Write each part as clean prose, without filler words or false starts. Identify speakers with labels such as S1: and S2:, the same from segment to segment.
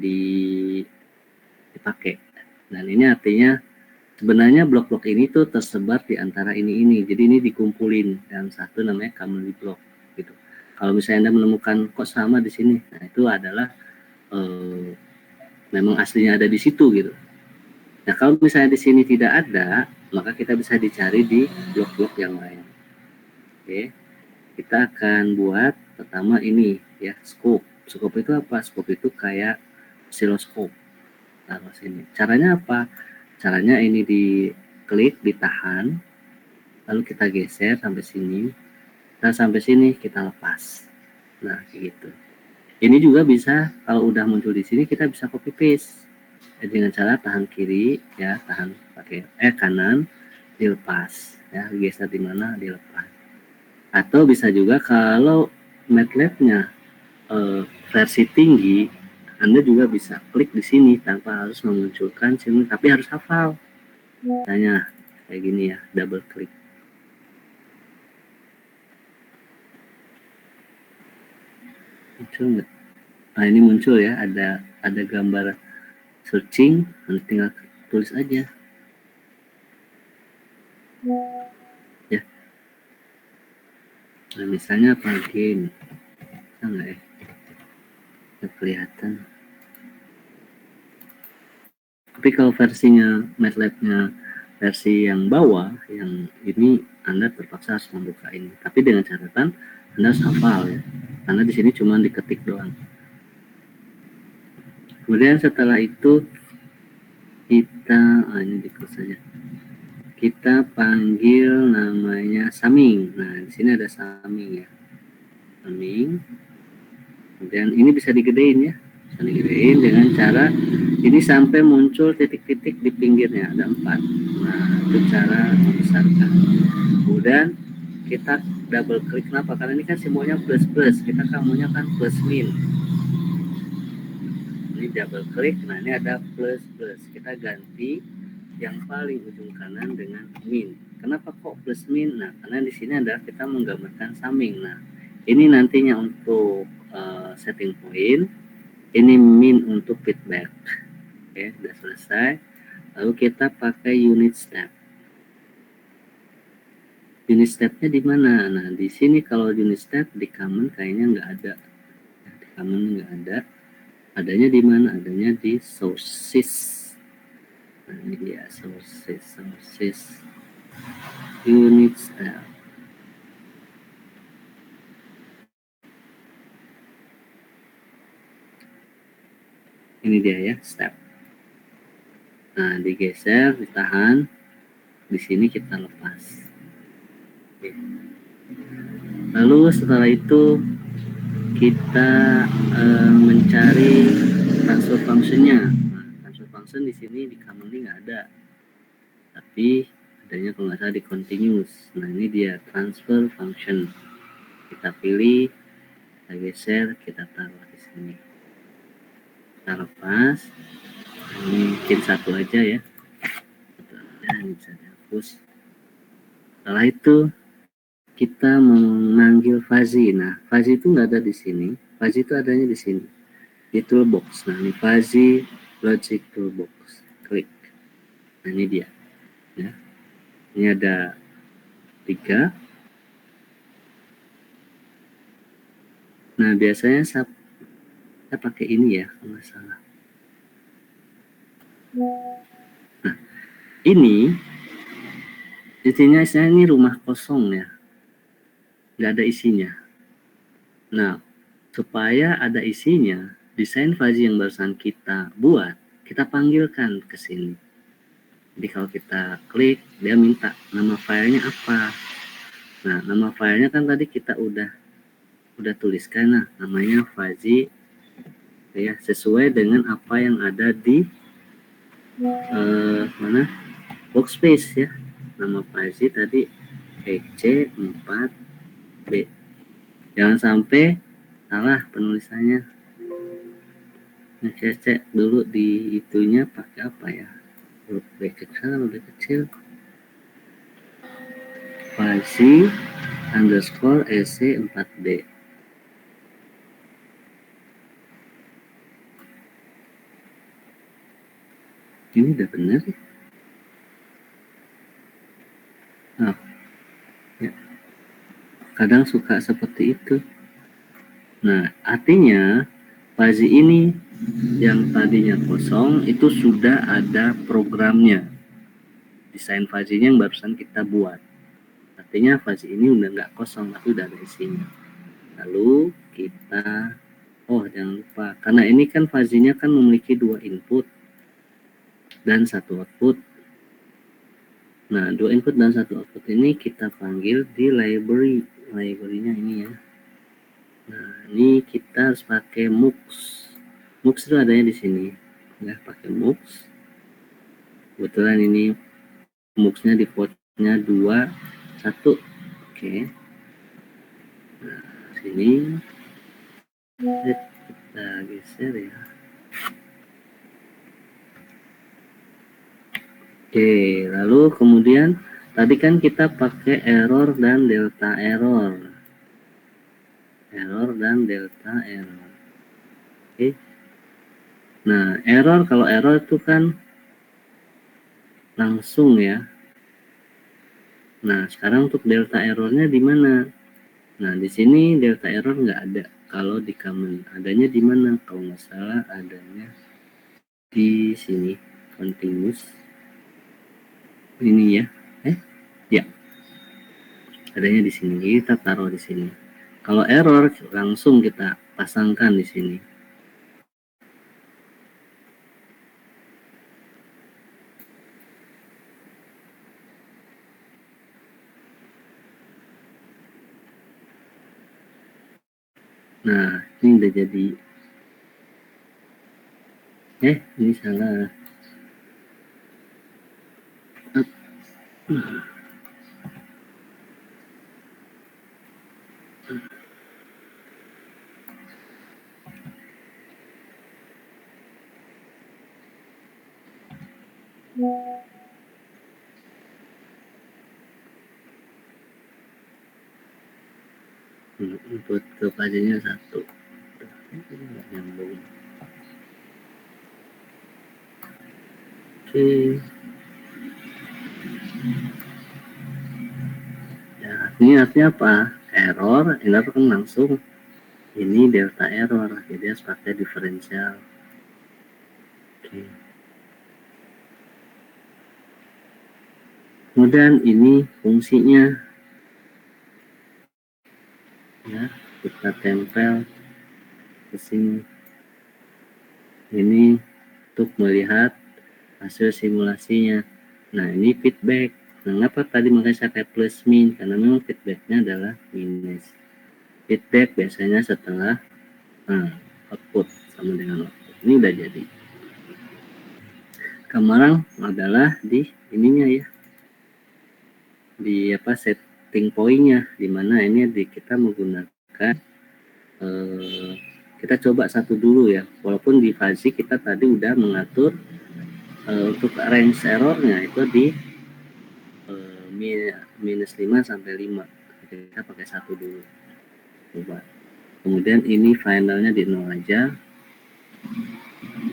S1: dipakai. Dan ini artinya sebenarnya blok-blok ini tuh tersebar di antara ini. Jadi ini dikumpulin dalam satu namanya commonly block gitu. Kalau misalnya Anda menemukan kok sama di sini, nah itu adalah memang aslinya ada di situ gitu. Nah, kalau misalnya di sini tidak ada, maka kita bisa dicari di blok-blok yang lain. Oke. Kita akan buat pertama ini ya, scope. Scope itu apa? Scope itu kayak oscilloscope. Taruh sini. Caranya apa? Caranya ini diklik, ditahan, lalu kita geser sampai sini. Nah, sampai sini kita lepas. Nah, gitu. Ini juga bisa kalau udah muncul di sini kita bisa copy paste. Dengan cara tahan kiri ya, tahan pakai kanan, dilepas ya, geser di mana dilepas. Atau bisa juga kalau MATLAB-nya versi tinggi, Anda juga bisa klik di sini tanpa harus memunculkan sini, tapi harus hafal. Misalnya kayak gini ya, double klik. Muncul nggak? Nah, ini muncul ya, ada gambar searching, nanti tinggal tulis aja. Ya. Nah, misalnya plugin. Bisa nggak ya? Nggak kelihatan. Tapi kalau versinya MATLAB-nya versi yang bawah, yang ini Anda terpaksa harus membuka ini. Tapi dengan catatan Anda harus hafal ya, karena di sini cuma diketik doang. Kemudian setelah itu kita ini diklik saja. Kita panggil namanya summing. Nah, di sini ada summing ya. Summing. Kemudian ini bisa digedein ya. Bisa digedein dengan cara ini sampai muncul titik-titik di pinggirnya, ada 4. Nah, itu cara membesarkan. Kemudian kita double klik. Kenapa? Karena ini kan semuanya plus plus, kita maunya kan plus min. Ini double klik. Nah, ini ada plus plus, kita ganti yang paling ujung kanan dengan min. Kenapa kok plus min? Nah, karena di sini adalah kita menggambarkan summing. Nah, ini nantinya untuk setting point, ini min untuk feedback. Oke, sudah selesai. Lalu kita pakai unit step. Unit stepnya di mana? Nah, di sini kalau unit step di common kayaknya nggak ada. Di common nggak ada. Adanya di mana? Adanya di sources. Nah, ini dia sources. Unit step. Ini dia ya, step. Nah, digeser, ditahan. Di sini kita lepas. Oke. Lalu setelah itu kita mencari transfer function-nya. Nah, transfer function di sini di commonly nggak ada, tapi adanya kalau nggak salah di continuous. Nah, ini dia transfer function. Kita pilih, kita geser, kita taruh di sini. Kita lepas. Ini mungkin satu aja ya. Satu aja, ini bisa dihapus. Setelah itu kita memanggil fuzzy. Nah, fuzzy itu nggak ada di sini. Fuzzy itu adanya di sini, di toolbox. Nah, ini fuzzy logic toolbox. Klik. Nah, ini dia. Ya. Ini ada 3. Nah, biasanya saya pakai ini ya, kalau nggak salah. Nah, ini intinya saya ini rumah kosong ya, nggak ada isinya. Nah, supaya ada isinya, desain fuzzy yang barusan kita buat, kita panggilkan ke sini. Jadi kalau kita klik, dia minta nama filenya apa. Nah, nama filenya kan tadi kita udah tuliskan. Nah, namanya fuzzy ya, sesuai dengan apa yang ada di mana workspace ya. Nama fuzzy tadi EC4B. Jangan sampai salah penulisannya. Nah, saya cek dulu di itunya pakai apa ya, huruf B kecil, B kecil, fuzzy underscore EC4B. Ini udah benar ya? Oh, ya. Kadang suka seperti itu. Nah, artinya fuzzy ini yang tadinya kosong itu sudah ada programnya. Desain fuzzy-nya yang barusan kita buat. Artinya fuzzy ini udah nggak kosong, tapi udah ada isinya. Lalu kita, oh jangan lupa, karena ini kan fuzzy-nya kan memiliki 2 input dan 1 output. Nah, 2 input dan 1 output ini kita panggil di library. Library-nya ini ya. Nah, ini kita harus pakai MUX. MUX itu adanya di sini. Ya, pakai MUX. Kebetulan ini MUX-nya di portnya 2, 1. Oke. Nah, sini kita geser ya. Oke, lalu kemudian tadi kan kita pakai error dan delta error. Error dan delta error. Oke. Nah, error, kalau error itu kan langsung ya. Nah, sekarang untuk delta errornya di mana? Nah, di sini delta error nggak ada. Kalau di command, adanya di mana? Kalau nggak salah adanya di sini, continuous. Ini ya. Ya. Adanya di sini. Kita taruh di sini. Kalau error langsung kita pasangkan di sini. Nah, ini udah jadi. Ini salah. Input ke fuzzy-nya 1. Nyambung. Oke. Ya, ini artinya apa? Error kan langsung. Ini delta error, jadi harus pakai diferensial. Oke. Kemudian ini fungsinya, ya kita tempel ke sini. Ini untuk melihat hasil simulasinya. Nah, ini feedback. Nah, kenapa tadi makanya saya kayak plus min? Karena memang feedbacknya adalah minus. Feedback biasanya setelah output sama dengan output. Ini udah jadi. Kemarin adalah di ininya ya, di apa, setting pointnya, dimana ini kita menggunakan kita coba satu dulu ya, walaupun di fuzzy kita tadi udah mengatur untuk range errornya itu di minus 5 sampai 5. Kita pakai satu dulu, coba. Kemudian ini finalnya di 0 aja.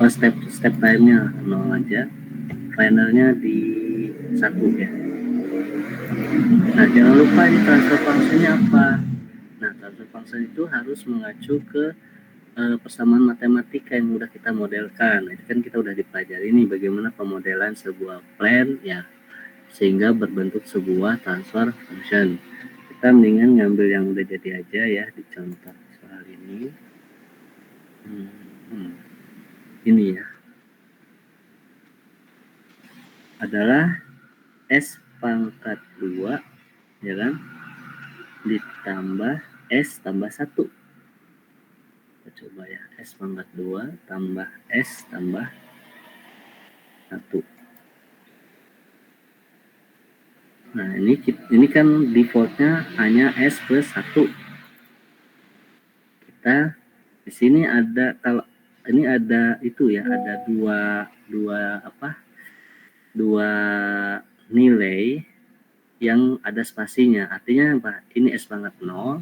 S1: Step time-nya 0 aja. Finalnya di 1 ya. Nah, jangan lupa ini transfer function-nya apa. Nah, transfer function itu harus mengacu ke persamaan matematika yang udah kita modelkan. Itu kan kita udah dipelajari nih bagaimana pemodelan sebuah plan ya, sehingga berbentuk sebuah transfer function. Kita mendingan ngambil yang udah jadi aja ya di contoh soal ini. Ini ya adalah S pangkat 2 ya kan, ditambah S tambah 1. Kita coba ya, S pangkat 2 tambah S tambah 1. Nah, ini kan defaultnya hanya S plus 1. Kita di sini ada, kalau ini ada itu ya, ada dua nilai yang ada spasinya. Artinya apa? Ini S pangkat 0,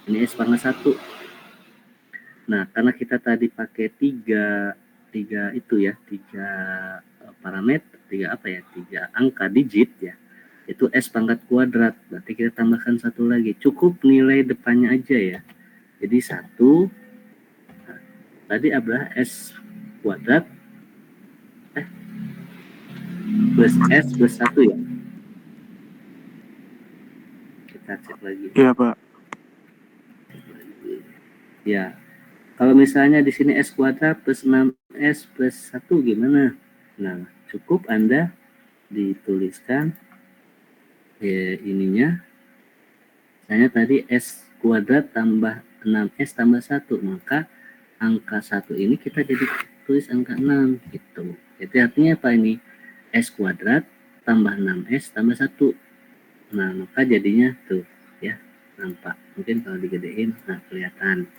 S1: ini S pangkat 1. Nah, karena kita tadi pakai tiga itu ya, tiga parameter, 3 angka digit ya, itu S pangkat kuadrat. Berarti kita tambahkan satu lagi, cukup nilai depannya aja ya. Jadi 1, nah, tadi adalah S kuadrat plus S plus 1 ya. Kita cek lagi.
S2: Iya, Pak.
S1: Ya, kalau misalnya di sini S kuadrat plus 6S plus 1 gimana? Nah, cukup Anda dituliskan ininya. Misalnya tadi S kuadrat tambah 6S tambah 1, maka angka 1 ini kita jadi tulis angka 6 gitu. Jadi artinya apa ini? S kuadrat tambah 6S tambah 1. Nah, maka jadinya tuh ya, nampak. Mungkin kalau digedein, nah kelihatan.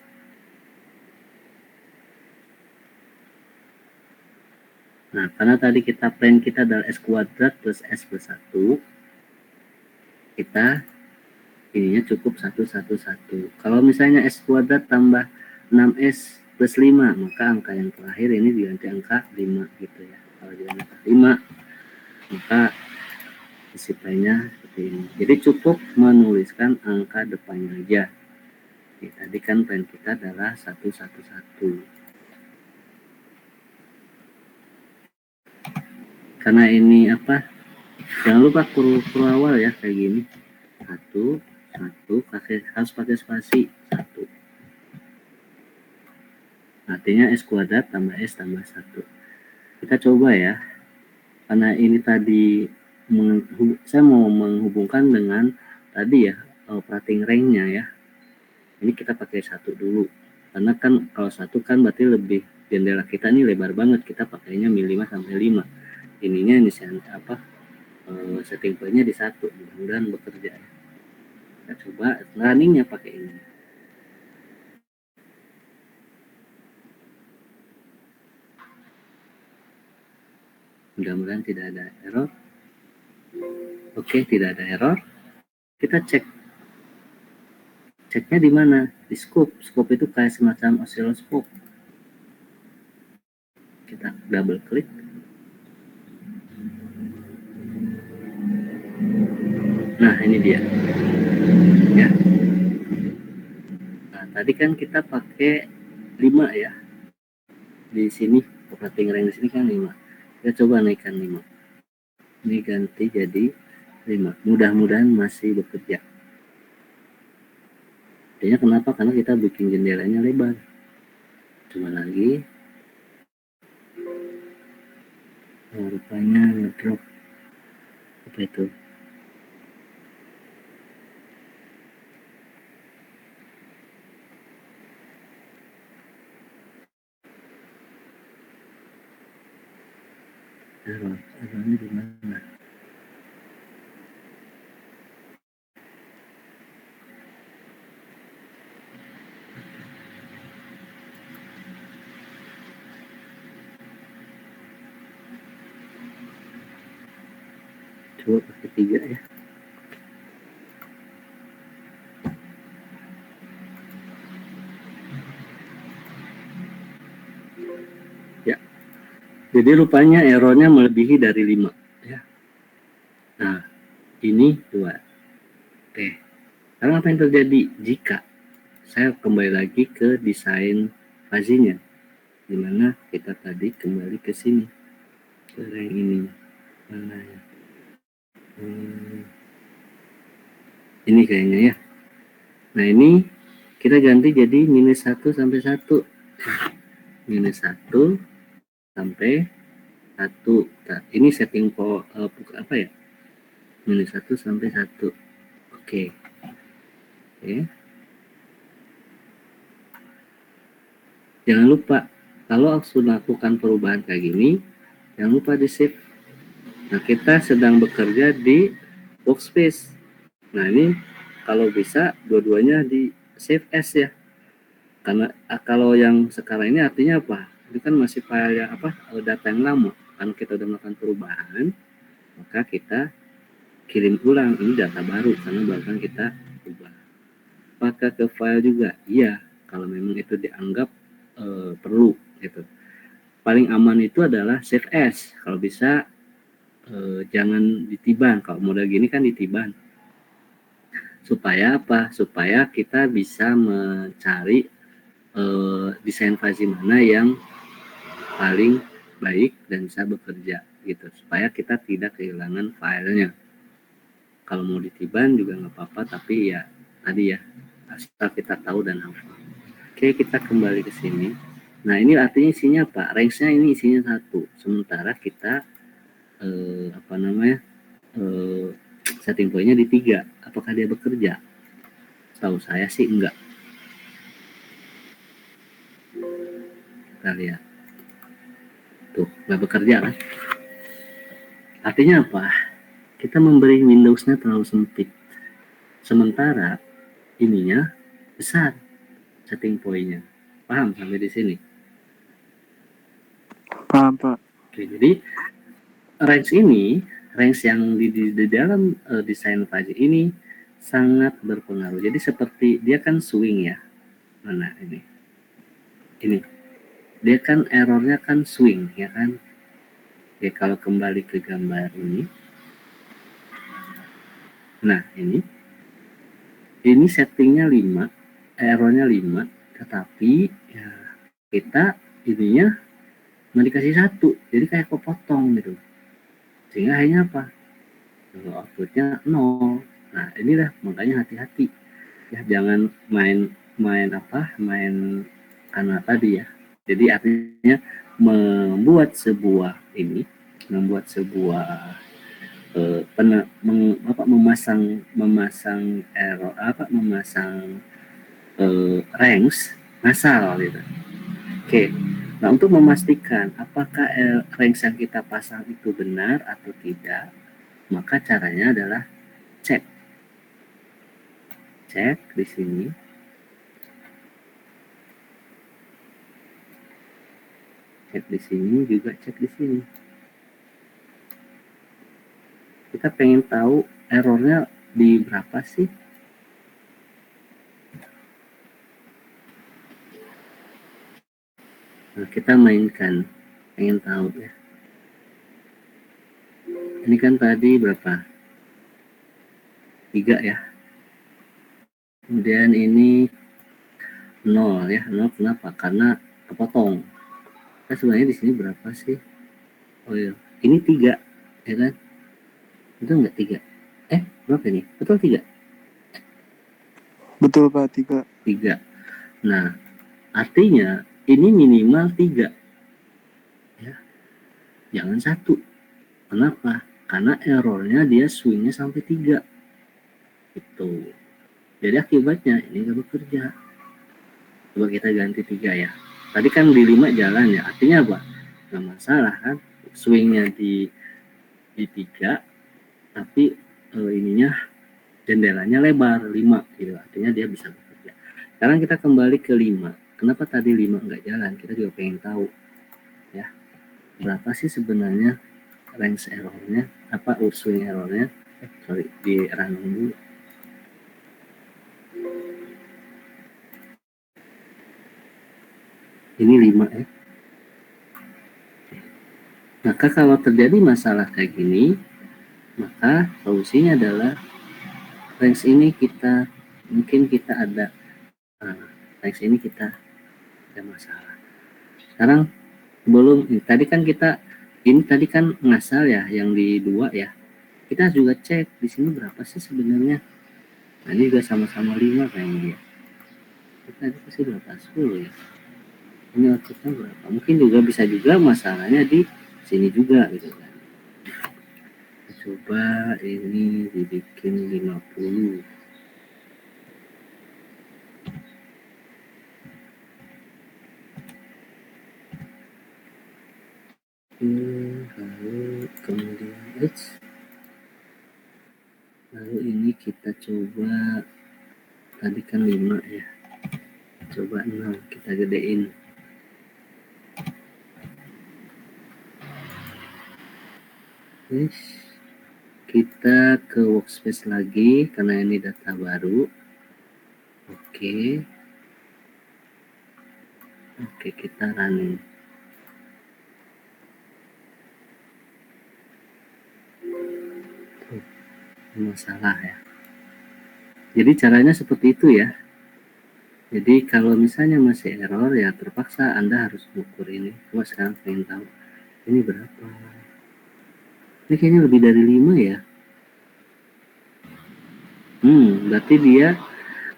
S1: Nah, karena tadi plan kita adalah S kuadrat plus S plus 1, kita ininya cukup 111. Kalau misalnya S kuadrat tambah 6S plus 5, maka angka yang terakhir ini diganti angka 5 gitu ya. Kalau diganti angka 5, maka isi plannya seperti ini. Jadi cukup menuliskan angka depannya aja. Oke, tadi kan plan kita adalah 111. Karena ini apa? Jangan lupa kurva awal ya kayak gini. 1 harus pakai spasi 1. Artinya S kuadrat tambah S tambah 1. Kita coba ya. Karena ini tadi saya mau menghubungkan dengan tadi ya operating range-nya ya. Ini kita pakai 1 dulu. Karena kan kalau 1 kan berarti lebih, jendela kita ini lebar banget, kita pakainya 5 sampai 5. Ininya ini apa? Setting point-nya di 1, mudah-mudahan bekerja ya. Kita coba runningnya pakai ini. Mudah-mudahan tidak ada error. Oke, tidak ada error. Kita ceknya di mana? Di scope. Scope itu kayak semacam oscilloscope. Kita double klik. Nah, ini dia. Ya. Nah, tadi kan kita pakai 5 ya. Di sini operating range di sini kan 5. Kita coba naikkan 5. Ini ganti jadi 5. Mudah-mudahan masih bekerja. Artinya kenapa? Karena kita bikin jendelanya lebar. Coba lagi. Oh, rupanya ngedrop. Apa itu? Errornya di mana? Coba pakai 3 ya. Ya. Jadi rupanya errornya melebihi dari 5 ya. Nah, ini 2. Oke. Sekarang apa yang terjadi jika saya kembali lagi ke desain fazinya, dimana kita tadi kembali ke sini, ke yang ini. Mana ya? Ini kayaknya ya. Nah, ini kita ganti jadi minus 1 sampai 1. Minus 1 sampai 1. Nah, ini setting apa ya? Minus 1 sampai 1. Oke. Jangan lupa, kalau sudah lakukan perubahan kayak gini, jangan lupa di save. Nah, kita sedang bekerja di workspace. Nah, ini kalau bisa dua-duanya di save as ya. Karena kalau yang sekarang ini artinya apa? Ini kan masih file yang data yang lama. Karena kita sudah melakukan perubahan, maka kita kirim ulang ini data baru karena bahkan kita ubah. Apakah ke file juga? Iya, kalau memang itu dianggap perlu gitu. paling aman itu adalah save as. Kalau bisa jangan ditiban. Kalau model gini kan ditiban. Supaya apa? Supaya kita bisa mencari desain fuzzy mana yang paling baik dan bisa bekerja gitu. Supaya kita tidak kehilangan filenya. Kalau mau ditiban juga nggak apa-apa, tapi ya tadi ya asal kita tahu dan hafal. Oke, kita kembali ke sini. Nah, ini artinya isinya apa? Range-nya ini isinya 1. Sementara kita setting point-nya di 3. Apakah dia bekerja? Tahu saya sih enggak. Kita lihat. Tuh, nggak bekerja kan? Artinya apa? Kita memberi Windows-nya terlalu sempit. Sementara ininya besar setting point-nya. Paham sampai di sini?
S2: Paham, Pak.
S1: Oke, jadi range yang di dalam desain fuzzy ini sangat berpengaruh. Jadi seperti dia kan swing ya. Mana ini? Ini. Dia kan errornya kan swing ya kan. Oke, kalau kembali ke gambar ini. Nah, ini settingnya 5, errornya 5, tetapi ya kita ininya mau dikasih 1, jadi kayak kepotong gitu. Sehingga akhirnya apa? Outputnya 0. Nah, inilah makanya hati-hati. Ya, jangan main karena tadi ya. Jadi artinya membuat sebuah memasang range ngasal gitu. Oke. Nah, untuk memastikan apakah range yang kita pasang itu benar atau tidak, maka caranya adalah cek di sini. Cek di sini juga cek di sini. Kita pengen tahu errornya di berapa sih? Nah, kita mainkan, pengen tahu ya. Ini kan tadi berapa? 3 ya. Kemudian ini 0 ya. 0 kenapa? Karena kepotong. Nah, sebenarnya di sini berapa sih? Oh iya, ini 3 ya kan? Betul nggak 3? Berapa ini? Betul 3?
S2: Betul, Pak, 3.
S1: 3. Nah, artinya ini minimal 3. Ya. Jangan 1. Kenapa? Karena errornya dia swingnya sampai 3. Itu. Jadi akibatnya ini nggak bekerja. Coba kita ganti 3 ya. Tadi kan di 5 jalan ya. Artinya apa? Nggak masalah kan? Swingnya di 3, tapi ininya jendelanya lebar 5 gitu. Artinya dia bisa bekerja. Sekarang kita kembali ke 5. Kenapa tadi 5 nggak jalan? Kita juga pengen tahu ya. Berapa sih sebenarnya range errornya? Apa swing errornya? Di running dulu. Ini 5 ya. Maka kalau terjadi masalah kayak gini, maka solusinya adalah range ini mungkin kita ada range ini kita ada masalah. Sekarang belum tadi kan ngasal ya yang di 2 ya. Kita juga cek di sini berapa sih sebenarnya. Nah, ini juga sama-sama 5 kayaknya ya. Kita pasti berapa? 10 ya. Ini outputnya berapa? Mungkin juga bisa juga masalahnya di sini juga gitu kan. Coba ini dibikin 50. Lalu kemudian lalu ini kita coba tadi kan 5 ya, coba 6 kita gedein. Kita ke workspace lagi karena ini data baru. Oke, kita running. bermasalah ya. Jadi caranya seperti itu ya. Jadi kalau misalnya masih error ya terpaksa Anda harus ukur ini. Coba sekarang pengen tahu ini berapa. Ini kayaknya lebih dari 5 ya. Berarti dia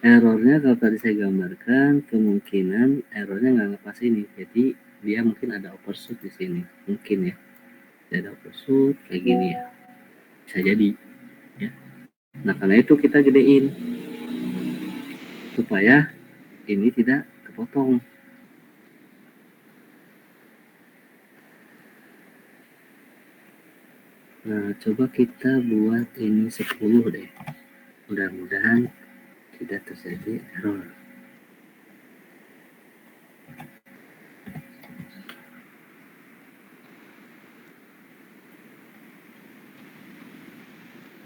S1: errornya kalau tadi saya gambarkan kemungkinan errornya nggak ngepas ini. Jadi dia mungkin ada overshoot di sini. Mungkin ya. Ada overshoot kayak gini ya. Bisa jadi. Ya. Nah karena itu kita gedein supaya ini tidak kepotong. Nah, coba kita buat ini 10 deh. Mudah-mudahan tidak terjadi error.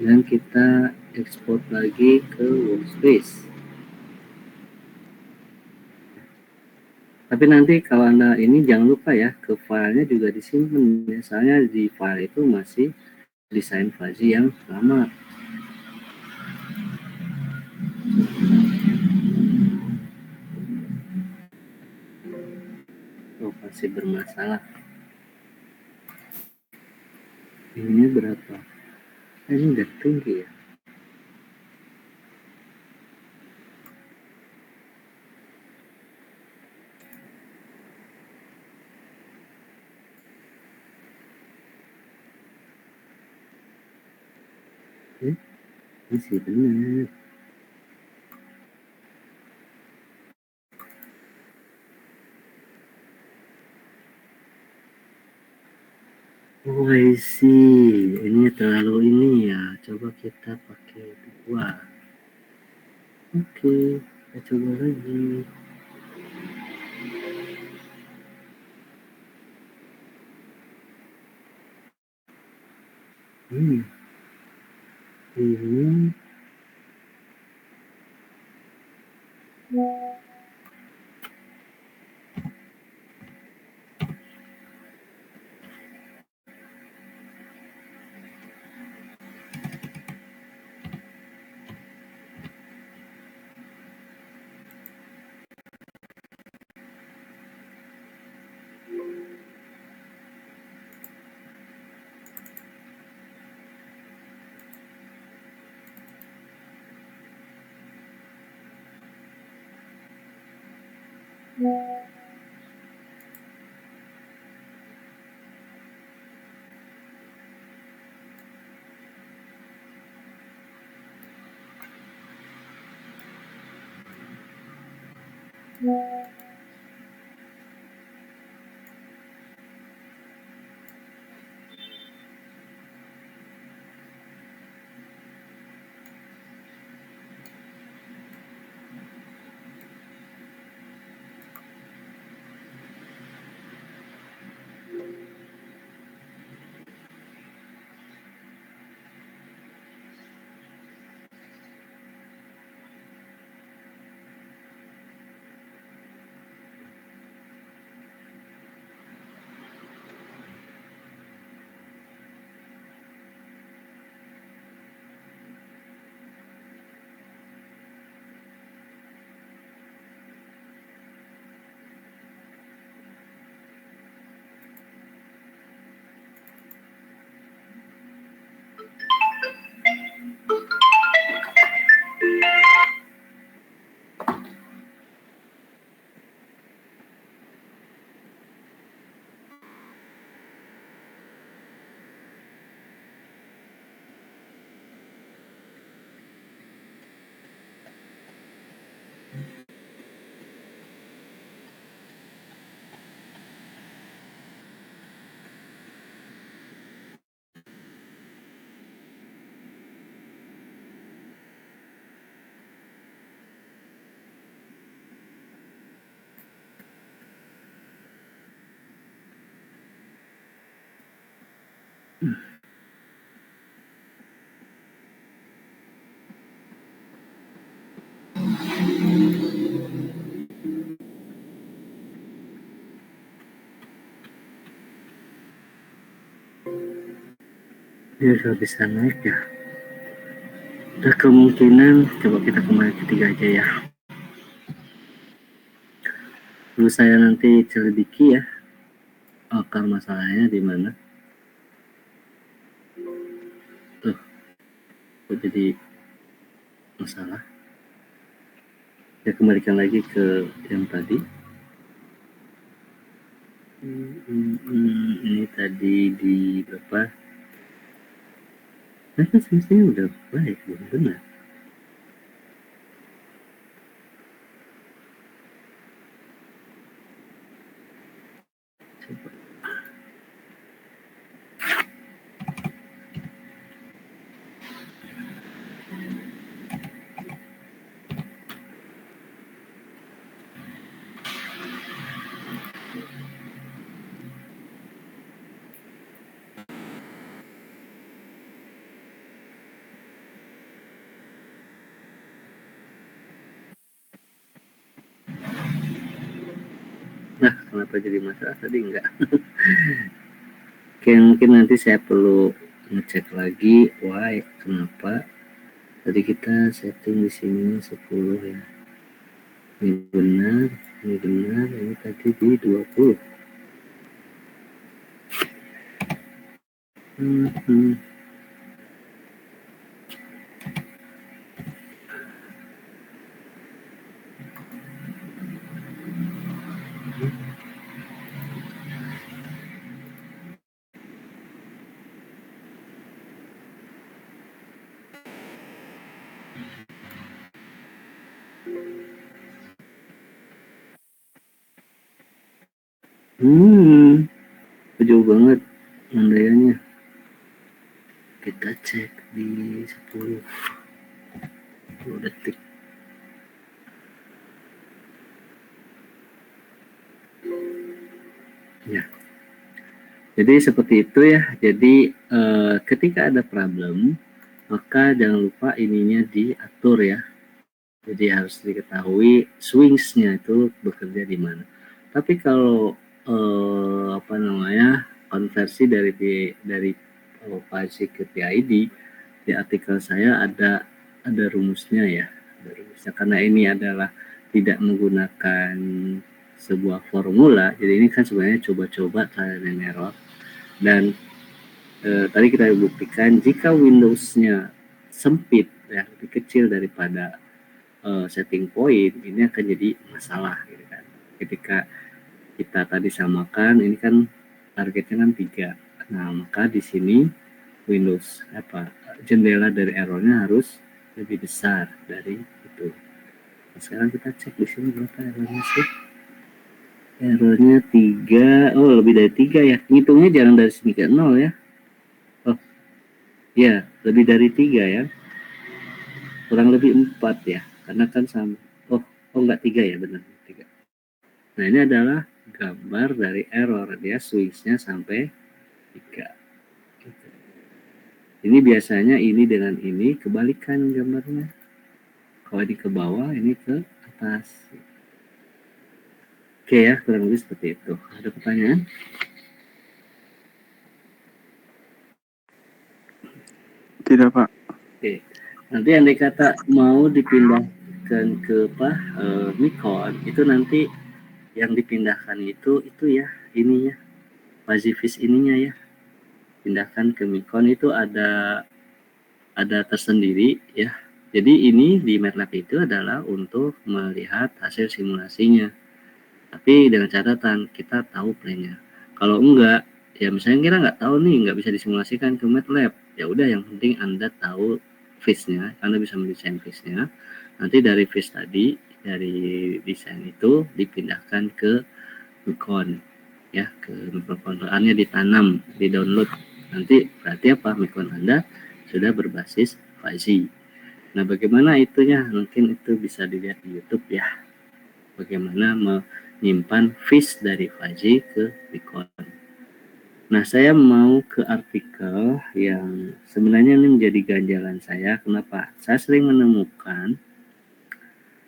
S1: Dan kita export lagi ke workspace. Tapi nanti kalau Anda ini jangan lupa ya, ke filenya juga disimpan. Misalnya di file itu masih desain fuzzy yang lama. Oh, masih bermasalah. Ininya berapa? Ini udah tinggi ya. Masih benar. Oh, I see. Ini terlalu ini ya. Coba kita pakai 2. Oke, kita coba lagi. Ini dia sudah bisa naik ya. Ada kemungkinan coba kita kembali ke 3 aja ya. Lalu saya nanti selidiki ya akar masalahnya di mana. Tuh, kok jadi masalah. Ya kembalikan lagi ke yang tadi. Ini tadi di berapa? Nah, kan semestinya udah baik, belum benar. Coba. Nah, kenapa jadi masalah tadi enggak? Oke, mungkin nanti saya perlu ngecek lagi why kenapa tadi kita setting di sini 10 ya. Ini benar, ini tadi di 20. Jauh banget andainya. Kita cek di 10 detik. Ya. Jadi seperti itu ya. Jadi ketika ada problem, maka jangan lupa ininya diatur ya. Jadi harus diketahui swingsnya itu bekerja di mana. Tapi kalau konversi dari fuzzy ke PID di artikel saya ada rumusnya ya. Ada rumusnya karena ini adalah tidak menggunakan sebuah formula. Jadi ini kan sebenarnya coba-coba trial and error. Dan tadi kita buktikan jika Windows-nya sempit ya lebih kecil daripada setting point, ini akan jadi masalah gitu kan. Ketika kita tadi samakan, ini kan targetnya kan 3. Nah, maka di sini Windows jendela dari errornya harus lebih besar dari itu. Nah, sekarang kita cek di sini berapa errornya sih? Errornya 3. Oh, lebih dari 3 ya. Ngitungnya jangan dari sini ke 0 ya. Oh, ya, lebih dari 3 ya. Kurang lebih 4 ya. Karena kan sama. Oh enggak 3 ya, benar 3. Nah, ini adalah gambar dari error. Dia switch-nya sampai 3. Gitu. Ini biasanya ini dengan ini kebalikan gambarnya. Kalau ini ke bawah, ini ke atas. Oke ya, kurang lebih seperti itu. Ada pertanyaan?
S2: Tidak, Pak.
S1: Oke. Nanti andai kata mau dipindahkan ke Nikon, itu nanti yang dipindahkan itu ya, ininya. Fuzzy ininya ya. Pindahkan ke Nikon itu ada tersendiri ya. Jadi ini di MATLAB itu adalah untuk melihat hasil simulasinya. Tapi dengan catatan kita tahu plan-nya. Kalau enggak, ya misalnya kita nggak tahu nih, nggak bisa disimulasikan ke MATLAB. Ya udah, yang penting Anda tahu phase-nya, Anda bisa mendesain phase-nya. Nanti dari phase tadi, dari desain itu dipindahkan ke Nikon ya, ke microcontrollernya ditanam, di download. Nanti berarti apa? Nikon Anda sudah berbasis fuzzy. Nah, bagaimana itunya? Mungkin itu bisa dilihat di YouTube ya. Bagaimana menyimpan phase dari fuzzy ke Nikon. Nah, saya mau ke artikel yang sebenarnya ini menjadi ganjalan saya. Kenapa? Saya sering menemukan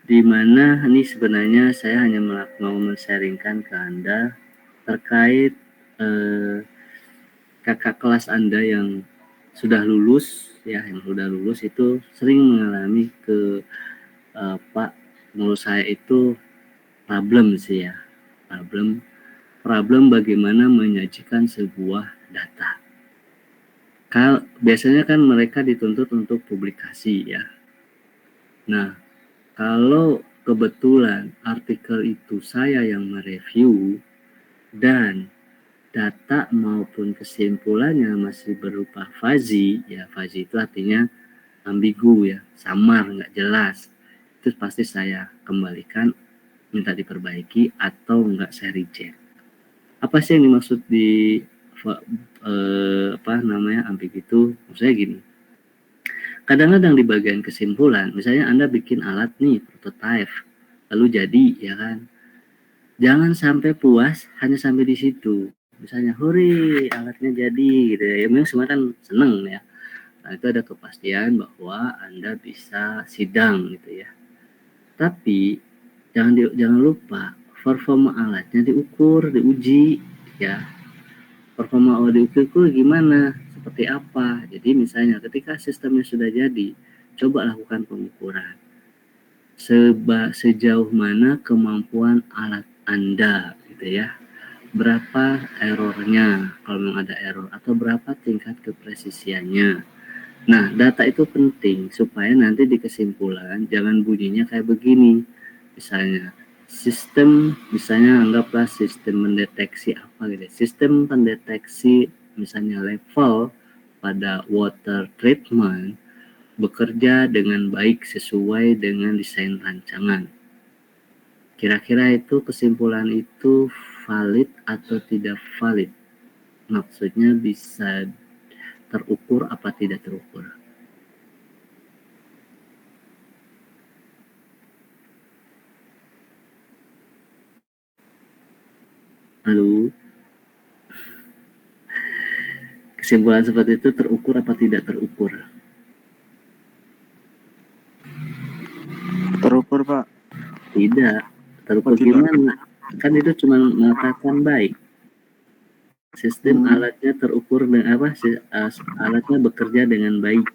S1: di mana ini sebenarnya saya hanya mau men-sharingkan ke Anda terkait kakak kelas Anda yang sudah lulus ya, yang sudah lulus itu sering mengalami Pak, menurut saya itu problem sih ya, problem bagaimana menyajikan sebuah data. Biasanya kan mereka dituntut untuk publikasi ya. Nah, kalau kebetulan artikel itu saya yang mereview dan data maupun kesimpulannya masih berupa fuzzy, ya fuzzy itu artinya ambigu ya, samar, nggak jelas. Itu pasti saya kembalikan, minta diperbaiki atau nggak saya reject. Apa sih yang dimaksud di ambigu itu? Maksudnya gini, kadang-kadang di bagian kesimpulan, misalnya Anda bikin alat nih, prototype, lalu jadi, ya kan? Jangan sampai puas hanya sampai di situ. Misalnya, hore, alatnya jadi, gitu ya. Memang semua kan seneng ya. Nah, itu ada kepastian bahwa Anda bisa sidang, gitu ya. Tapi, jangan lupa, performa alatnya diukur, diuji, ya. Performa diukur gimana? Seperti apa? Jadi, misalnya, ketika sistemnya sudah jadi, coba lakukan pengukuran. Sejauh mana kemampuan alat Anda gitu ya, berapa errornya kalau memang ada error, atau berapa tingkat kepresisiannya. Nah, data itu penting supaya nanti di kesimpulan jangan bunyinya kayak begini, misalnya misalnya anggaplah sistem mendeteksi apa gitu, sistem pendeteksi misalnya level pada water treatment bekerja dengan baik sesuai dengan desain rancangan. Kira-kira itu kesimpulan itu valid atau tidak valid? Maksudnya bisa terukur apa tidak terukur? Lalu, kesimpulan seperti itu terukur apa tidak terukur?
S2: Terukur, Pak.
S1: Tidak. Terukur gimana? Kan itu cuma mengatakan baik. Sistem alatnya terukur dengan apa? Alatnya bekerja dengan baik.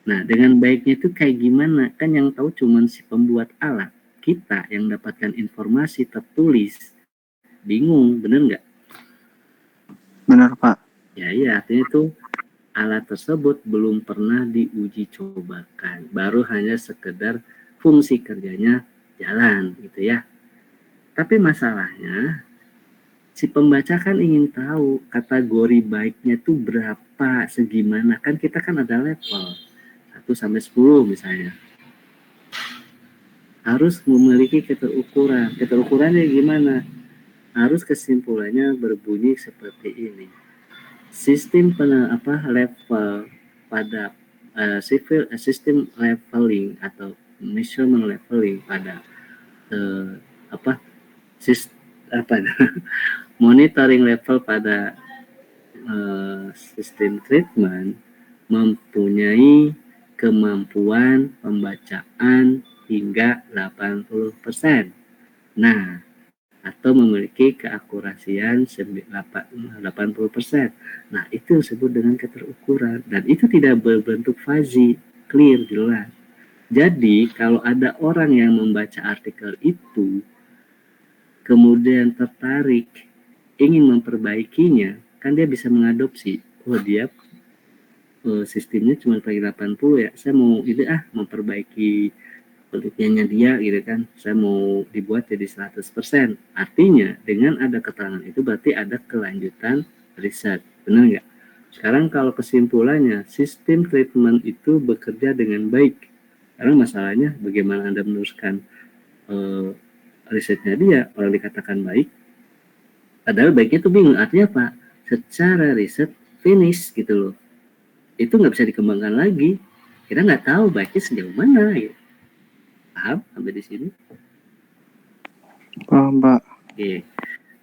S1: Nah, dengan baiknya itu kayak gimana? Kan yang tahu cuma si pembuat alat. Kita yang dapatkan informasi tertulis, bingung, bener nggak?
S2: Benar, Pak.
S1: Ya, iya, artinya itu alat tersebut belum pernah diuji cobakan. Baru hanya sekedar fungsi kerjanya jalan, gitu ya. Tapi masalahnya, si pembaca kan ingin tahu kategori baiknya itu berapa, segimana. Kan kita kan ada level 1 sampai 10 misalnya. Harus memiliki keterukuran. Keterukurannya gimana? Harus kesimpulannya berbunyi seperti ini. Sistem level pada sistem leveling atau measurement leveling pada apa monitoring level pada sistem treatment mempunyai kemampuan pembacaan hingga 80%. Nah, atau memiliki keakurasian 80%. Nah, itu disebut dengan keterukuran. Dan itu tidak berbentuk fuzzy, clear, jelas. Jadi, kalau ada orang yang membaca artikel itu, kemudian tertarik, ingin memperbaikinya, kan dia bisa mengadopsi. Oh, dia sistemnya cuma pakai 80 ya, saya mau memperbaiki penelitiannya dia gitu kan, saya mau dibuat jadi 100%. Artinya dengan ada keterangan itu berarti ada kelanjutan riset, benar nggak? Sekarang kalau kesimpulannya sistem treatment itu bekerja dengan baik, sekarang masalahnya bagaimana Anda meneruskan risetnya dia. Kalau dikatakan baik, padahal baiknya itu bingung, artinya apa? Secara riset finish gitu loh, itu nggak bisa dikembangkan lagi, kita nggak tahu baiknya sejauh mana gitu. Paham sampai di sini?
S2: Paham, Pak.
S1: Oke.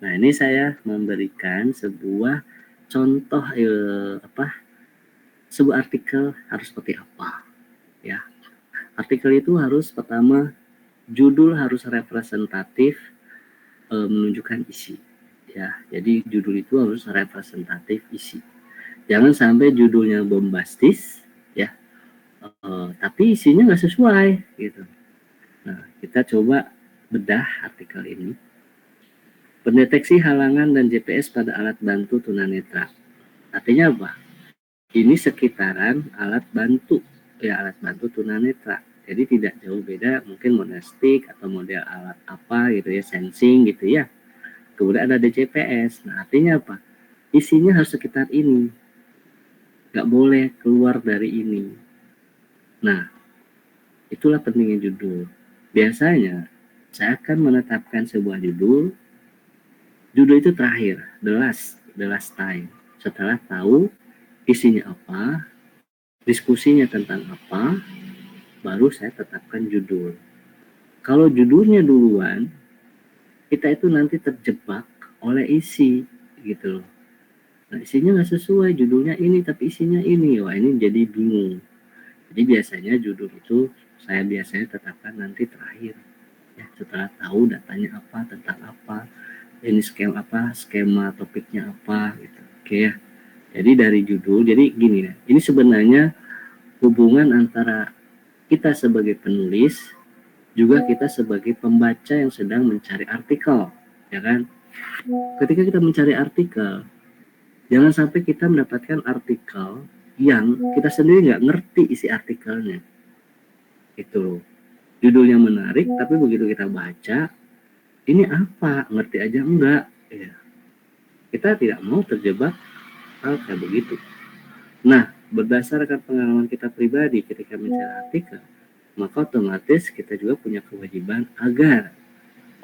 S1: Nah, ini saya memberikan sebuah contoh sebuah artikel harus seperti apa ya. Artikel itu harus pertama judul harus representatif, menunjukkan isi ya. Jadi judul itu harus representatif isi. Jangan sampai judulnya bombastis, ya, tapi isinya nggak sesuai, gitu. Nah, kita coba bedah artikel ini. Pendeteksi halangan dan GPS pada alat bantu tunanetra. Artinya apa? Ini sekitaran alat bantu, ya, alat bantu tunanetra. Jadi tidak jauh beda, mungkin model stick atau model alat apa gitu ya, sensing gitu ya. Kemudian ada GPS. Nah, artinya apa? Isinya harus sekitar ini. Nggak boleh keluar dari ini. Nah, itulah pentingnya judul. Biasanya, saya akan menetapkan sebuah judul. Judul itu terakhir, the last time. Setelah tahu isinya apa, diskusinya tentang apa, baru saya tetapkan judul. Kalau judulnya duluan, kita itu nanti terjebak oleh isi, gitu loh. Nah, isinya nggak sesuai, judulnya ini tapi isinya ini. Wah, ini jadi bingung. Jadi biasanya judul itu saya biasanya tetapkan nanti terakhir. Ya, setelah tahu datanya apa, tentang apa, ini skema topiknya apa, gitu. Oke ya. Jadi dari judul, jadi gini ya. Ini sebenarnya hubungan antara kita sebagai penulis juga kita sebagai pembaca yang sedang mencari artikel, ya kan? Ketika kita mencari artikel, jangan sampai kita mendapatkan artikel yang kita sendiri nggak ngerti isi artikelnya. Itu judulnya menarik, tapi begitu kita baca, ini apa? Ngerti aja enggak? Ya. Kita tidak mau terjebak hal kayak begitu. Nah, berdasarkan pengalaman kita pribadi ketika mencari artikel, maka otomatis kita juga punya kewajiban agar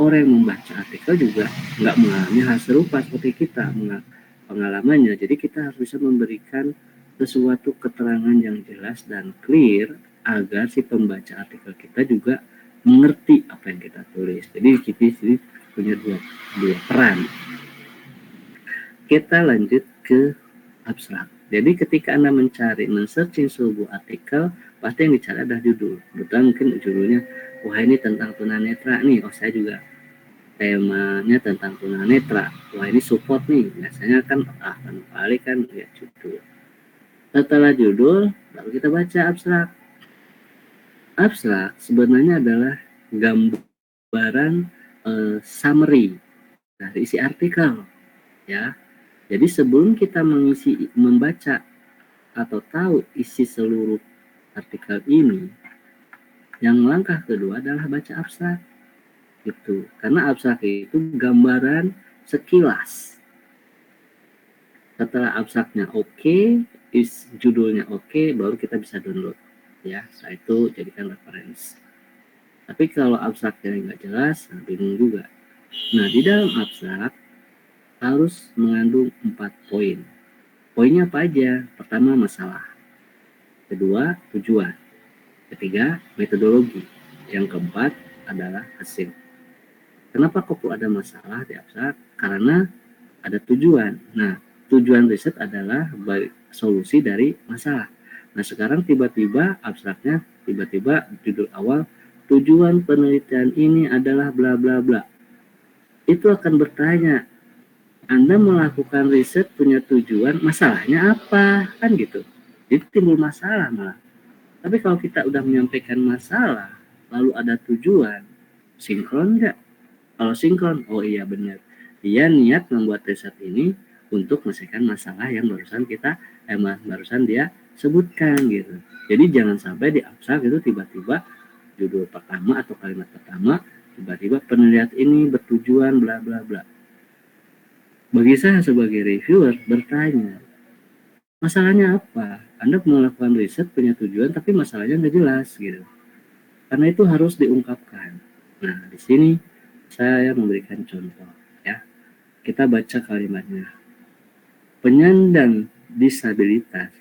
S1: orang yang membaca artikel juga nggak mengalami hal serupa seperti kita pengalamannya. Jadi kita harus bisa memberikan sesuatu keterangan yang jelas dan clear agar si pembaca artikel kita juga mengerti apa yang kita tulis. Jadi kita punya dua peran. Kita lanjut ke abstrak. Jadi ketika Anda men-searching sebuah artikel, pasti yang dicari adalah judul. Betul, mungkin judulnya, wah ini tentang tunanetra nih, oh saya juga temanya tentang tunanetra, wah ini support nih, biasanya kan kali kan lihat judul. Setelah judul, lalu kita baca abstrak. Abstrak sebenarnya adalah gambaran summary dari isi artikel, ya. Jadi sebelum kita membaca atau tahu isi seluruh artikel ini, yang langkah kedua adalah baca abstrak. Itu karena abstrak itu gambaran sekilas. Setelah abstraknya oke, judulnya oke, baru kita bisa download. Ya, setelah itu jadikan referensi. Tapi kalau abstraknya nggak jelas, bingung juga. Nah, di dalam abstrak harus mengandung 4 poin. Poinnya apa aja? Pertama, masalah. Kedua, tujuan. Ketiga, metodologi. Yang keempat adalah hasil. Kenapa kok ada masalah di abstrak? Karena ada tujuan. Nah, tujuan riset adalah solusi dari masalah. Nah, sekarang tiba-tiba abstraknya, tiba-tiba judul awal, tujuan penelitian ini adalah bla bla bla. Itu akan bertanya, Anda melakukan riset punya tujuan, masalahnya apa? Kan gitu. Jadi timbul masalah malah. Tapi kalau kita udah menyampaikan masalah, lalu ada tujuan, sinkron nggak? Kalau sinkron, oh iya benar. Dia niat membuat riset ini untuk menyelesaikan masalah yang barusan dia sebutkan gitu. Jadi jangan sampai di abstrak itu tiba-tiba judul pertama atau kalimat pertama tiba-tiba penelitian ini bertujuan bla bla bla. Bagi saya sebagai reviewer bertanya, masalahnya apa? Anda melakukan riset punya tujuan tapi masalahnya nggak jelas gitu. Karena itu harus diungkapkan. Nah, di sini saya memberikan contoh ya. Kita baca kalimatnya. Penyandang disabilitas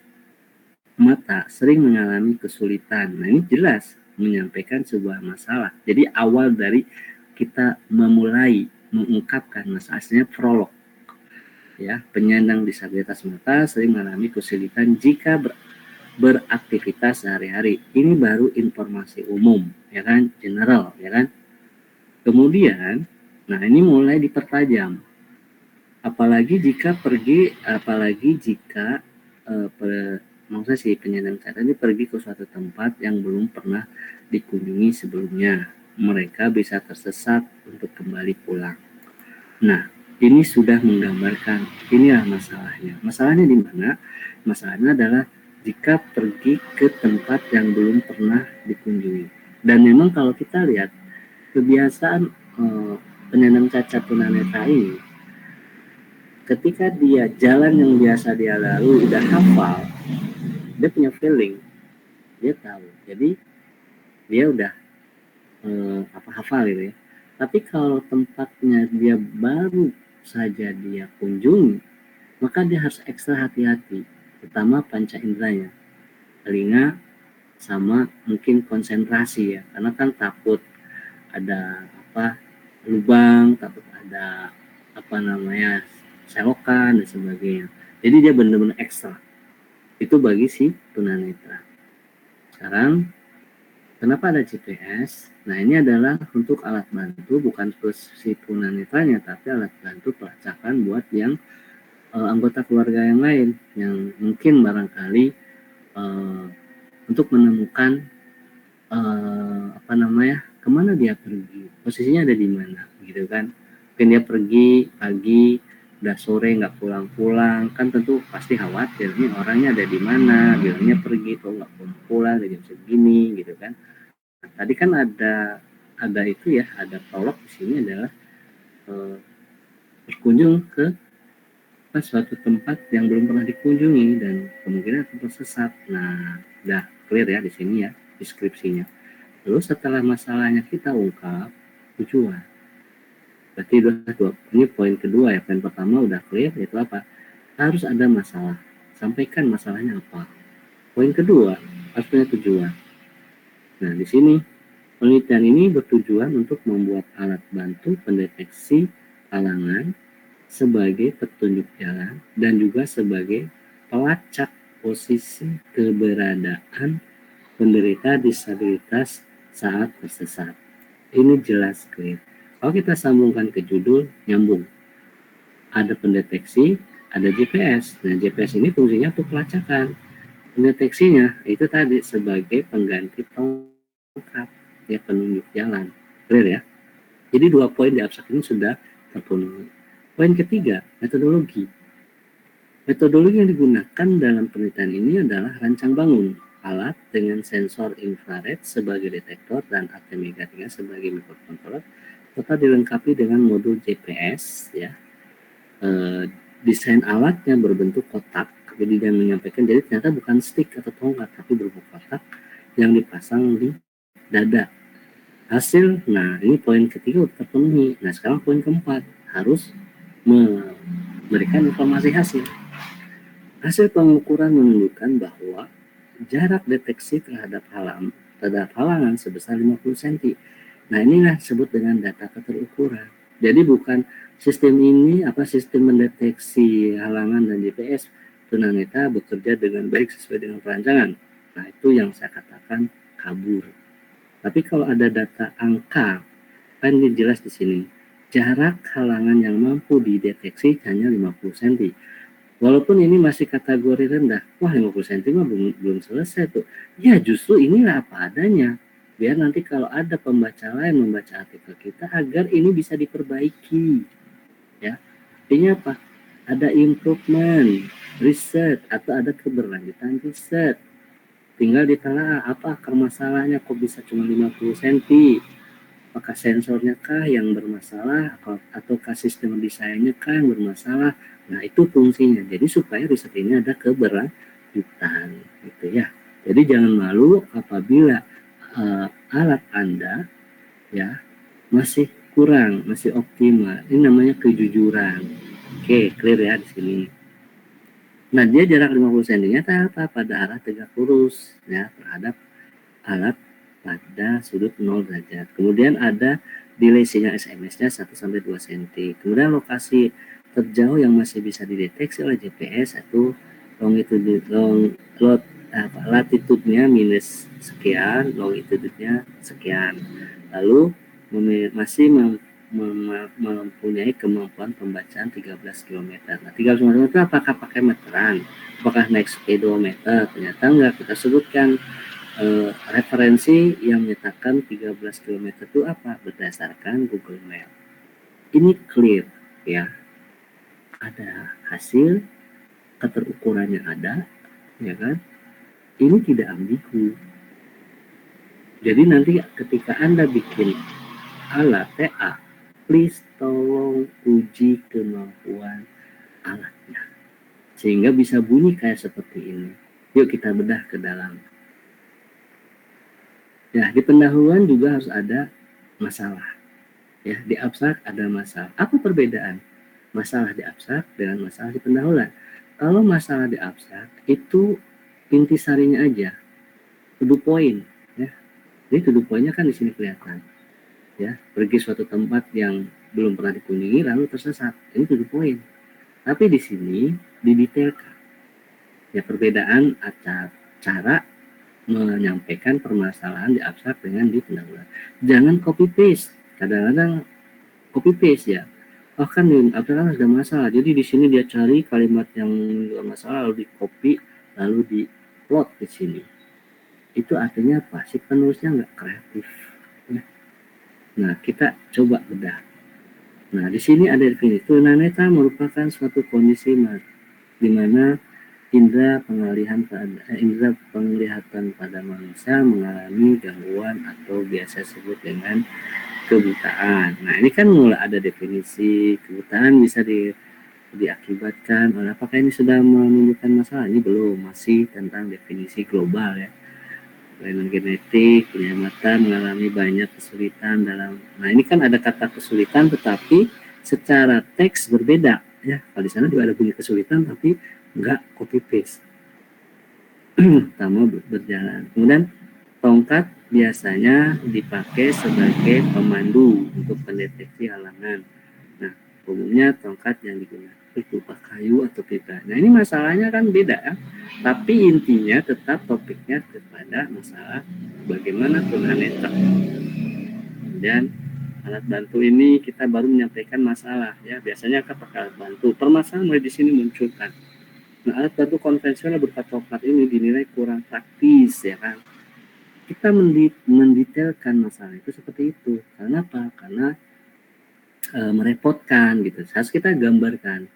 S1: mata sering mengalami kesulitan. Nah, ini jelas menyampaikan sebuah masalah. Jadi awal dari kita memulai mengungkapkan masalah, aslinya prolog. Ya, penyandang disabilitas mata sering mengalami kesulitan jika beraktivitas sehari-hari. Ini baru informasi umum, ya kan, general, ya kan. Kemudian, nah ini mulai dipertajam. Apalagi jika maksudnya si penyandang cacat ini pergi ke suatu tempat yang belum pernah dikunjungi sebelumnya. Mereka bisa tersesat untuk kembali pulang. Nah, ini sudah menggambarkan inilah masalahnya. Masalahnya di mana? Masalahnya adalah jika pergi ke tempat yang belum pernah dikunjungi. Dan memang kalau kita lihat kebiasaan penyandang cacat tunanetra ini, ketika dia jalan yang biasa dia lalu udah hafal, dia punya feeling, dia tahu. Jadi dia udah hafal gitu ya. Tapi kalau tempatnya dia baru saja dia kunjungi, maka dia harus ekstra hati-hati, terutama panca inderanya, telinga sama mungkin konsentrasi ya, karena kan takut ada lubang, takut ada selokan dan sebagainya. Jadi dia benar-benar ekstra. Itu bagi si tunanetra. Sekarang kenapa ada GPS? Nah, ini adalah untuk alat bantu, bukan si tunanetranya, tapi alat bantu pelacakan buat yang anggota keluarga yang lain yang mungkin barangkali untuk menemukan kemana dia pergi, posisinya ada di mana, gitu kan? Mungkin dia pergi pagi, udah sore nggak pulang-pulang, kan tentu pasti khawatir nih orangnya ada di mana, bilangnya pergi kok nggak pulang-pulang jam segini, gitu kan? Nah, tadi kan ada itu ya, ada prolog di sini adalah berkunjung ke suatu tempat yang belum pernah dikunjungi dan kemungkinan akan tersesat. Nah, udah clear ya di sini ya deskripsinya. Lalu setelah masalahnya kita ungkap, tujuan. Berarti ini poin kedua ya. Poin pertama udah clear, yaitu apa? Harus ada masalah. Sampaikan masalahnya apa. Poin kedua, harus punya tujuan. Nah, di sini penelitian ini bertujuan untuk membuat alat bantu pendeteksi halangan sebagai petunjuk jalan dan juga sebagai pelacak posisi keberadaan penderita disabilitas saat tersesat. Ini jelas clear. Kalau kita sambungkan ke judul, nyambung. Ada pendeteksi, ada GPS. Nah, GPS ini fungsinya untuk pelacakan. Pendeteksinya itu tadi sebagai pengganti tongkat, ya penunjuk jalan. Clear ya? Jadi 2 poin di abstrak ini sudah terpenuhi. Poin ketiga, metodologi. Metodologi yang digunakan dalam penelitian ini adalah rancang bangun alat dengan sensor infrared sebagai detektor dan ATmega3 sebagai mikrokontroler, serta dilengkapi dengan modul GPS ya. Desain alatnya berbentuk kotak, jadi dia menyampaikan jadi ternyata bukan stick atau tongkat tapi berbentuk kotak yang dipasang di dada. Hasil, nah ini poin ketiga udah terpenuhi. Nah sekarang poin keempat, harus memberikan informasi hasil. Hasil pengukuran menunjukkan bahwa jarak deteksi terhadap halangan sebesar 50 cm. Nah inilah disebut dengan data keterukuran. Jadi bukan sistem ini sistem mendeteksi halangan dan GPS tunanetra bekerja dengan baik sesuai dengan perancangan. Nah itu yang saya katakan kabur. Tapi kalau ada data angka, kan jelas di sini. Jarak halangan yang mampu dideteksi hanya 50 cm. Walaupun ini masih kategori rendah. Wah 50 cm mah belum selesai tuh. Ya justru inilah apa adanya. Biar nanti kalau ada pembaca lain membaca artikel kita agar ini bisa diperbaiki. Ya. Artinya apa? Ada improvement, riset, atau ada keberlanjutan riset. Tinggal ditelaah apa akar masalahnya kok bisa cuma 50 cm. Apakah sensornya kah yang bermasalah ataukah sistem desainnya kah yang bermasalah? Nah itu fungsinya. Jadi supaya riset ini ada keberlanjutan, gitu ya. Jadi jangan malu apabila alat Anda ya masih kurang, masih optimal. Ini namanya kejujuran. Oke, clear ya di sini. Nah dia jarak 50 cm apa? Pada arah tegak lurus ya terhadap alat pada sudut 0 derajat. Kemudian ada delay sinyal SMS-nya 1-2 cm. Kemudian lokasi terjauh yang masih bisa dideteksi oleh GPS itu latitude-nya minus sekian, longitude-nya sekian. Lalu masih mempunyai kemampuan pembacaan 13 km. Nah, 13 km itu apakah pakai meteran? Apakah naik speedometer? Ternyata enggak. Kita sebutkan referensi yang menyatakan 13 km itu apa? Berdasarkan Google Map. Ini clear ya. Ada hasil, keterukurannya ada, ya kan? Ini tidak ambigu. Jadi nanti ketika Anda bikin alat TA, please tolong uji kemampuan alatnya sehingga bisa bunyi kayak seperti ini. Yuk kita bedah ke dalam. Ya, di pendahuluan juga harus ada masalah. Ya, di abstrak ada masalah. Apa perbedaan masalah di abstrak dengan masalah di pendahuluan? Kalau masalah di abstrak itu intisarinya aja, to the point, ya. Jadi to the point-nya kan di sini kelihatan. Ya, pergi suatu tempat yang belum pernah dikunjungi lalu tersesat. Ini to the point. Tapi di sini didetailkan. Ya, perbedaan cara menyampaikan permasalahan di abstrak dengan di pendahuluan. Jangan copy paste. Kadang-kadang copy paste ya. Oh kan di abstrak ada masalah. Jadi di sini dia cari kalimat yang masalah lalu di copy lalu di plot di sini. Itu artinya apa? Si penulisnya nggak kreatif. Ya. Nah, kita coba bedah. Nah, di sini ada definisi. Tunanetra merupakan suatu kondisi di mana indera penglihatan pada manusia mengalami gangguan atau biasa disebut dengan kebutaan. Nah, ini kan mulai ada definisi kebutaan bisa diakibatkan oleh apakah ini sudah menunjukkan masalah? Ini belum, masih tentang definisi global ya. Kelainan genetik, penyelamatan mengalami banyak kesulitan dalam. Nah, ini kan ada kata kesulitan tetapi secara teks berbeda ya. Kalau di sana juga ada bunyi kesulitan tapi enggak copy paste. Pertama berjalan. Kemudian tongkat biasanya dipakai sebagai pemandu untuk pendeteksi halangan. Nah, umumnya tongkat yang digunakan berupa kayu atau pipa. Nah, ini masalahnya kan beda ya. Tapi intinya tetap topiknya kepada masalah bagaimana tunanetra. Dan alat bantu ini kita baru menyampaikan masalah ya. Biasanya kan pakai alat bantu. Permasalahan mulai di sini munculkan. Nah, alat bantu konvensional berupa tongkat ini dinilai kurang praktis ya kan. Kita mendetailkan masalah itu seperti itu. Karena apa? Karena merepotkan gitu. Harus kita gambarkan.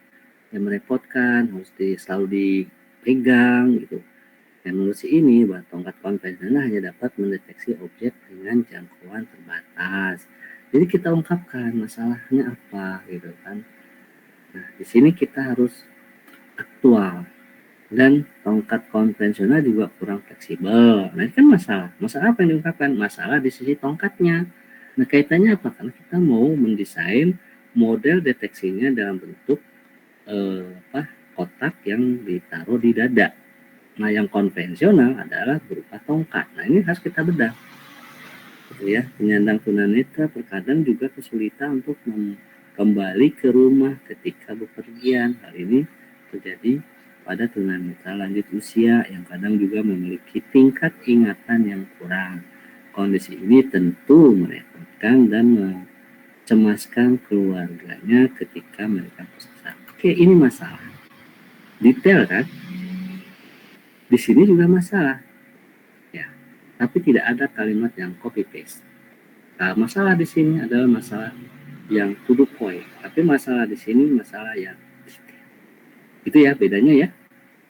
S1: Yang merepotkan harus selalu dipegang gitu. Yang menurut ini bahwa tongkat konvensional hanya dapat mendeteksi objek dengan jangkauan terbatas. Jadi kita ungkapkan masalahnya apa gitu kan. Nah, di sini kita harus aktual. Dan tongkat konvensional juga kurang fleksibel. Nah, ini kan masalah. Masalah apa yang diungkapkan? Masalah di sisi tongkatnya. Nah, kaitannya apa? Karena kita mau mendesain model deteksinya dalam bentuk kotak yang ditaruh di dada. Nah, yang konvensional adalah berupa tongkat. Nah, ini harus kita bedah. Gitu ya. Penyandang tunanetra terkadang juga kesulitan untuk kembali ke rumah ketika bepergian. Hal ini terjadi pada tunanetra lanjut usia yang kadang juga memiliki tingkat ingatan yang kurang. Kondisi ini tentu merepotkan dan mencemaskan keluarganya ketika mereka tersesat. Oke, ini masalah. Detail kan? Di sini juga masalah. Ya, tapi tidak ada kalimat yang copy paste. Nah, masalah di sini adalah masalah yang to the point, tapi masalah di sini masalah yang itu ya bedanya ya.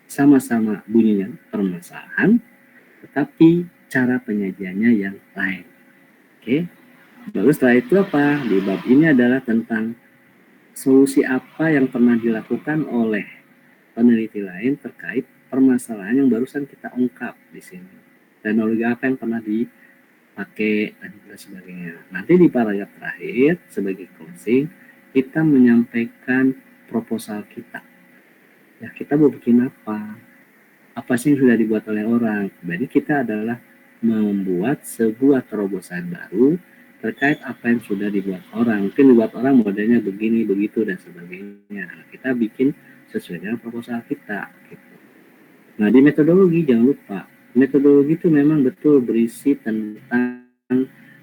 S1: Sama-sama bunyinya permasalahan, tetapi cara penyajiannya yang lain. Oke. Lalu setelah itu apa? Di bab ini adalah tentang solusi apa yang pernah dilakukan oleh peneliti lain terkait permasalahan yang barusan kita ungkap di sini. Teknologi apa yang pernah dipakai dan sebagainya. Nanti di paragraf terakhir sebagai closing kita menyampaikan proposal kita. Ya, kita mau bikin apa? Apa sih yang sudah dibuat oleh orang? Jadi kita adalah membuat sebuah terobosan baru terkait apa yang sudah dibuat orang. Mungkin dibuat orang modelnya begini, begitu, dan sebagainya. Nah, kita bikin sesuai dengan proposal kita. Gitu. Nah, di metodologi jangan lupa. Metodologi itu memang betul berisi tentang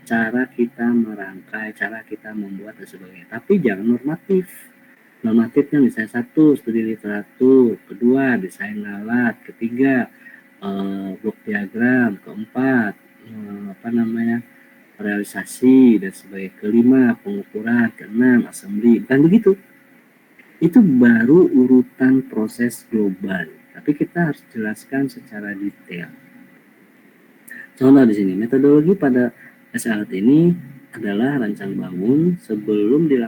S1: cara kita merangkai, cara kita membuat dan sebagainya. Tapi jangan normatif. Normatifnya misalnya satu, studi literatur, kedua, desain alat, ketiga, blok diagram, keempat, realisasi dan sebagainya, kelima, pengukuran, keenam, assembly, bukan begitu. Itu baru urutan proses global. Tapi kita harus jelaskan secara detail. Contoh di sini, metodologi pada alat ini adalah rancang bangun sebelumnya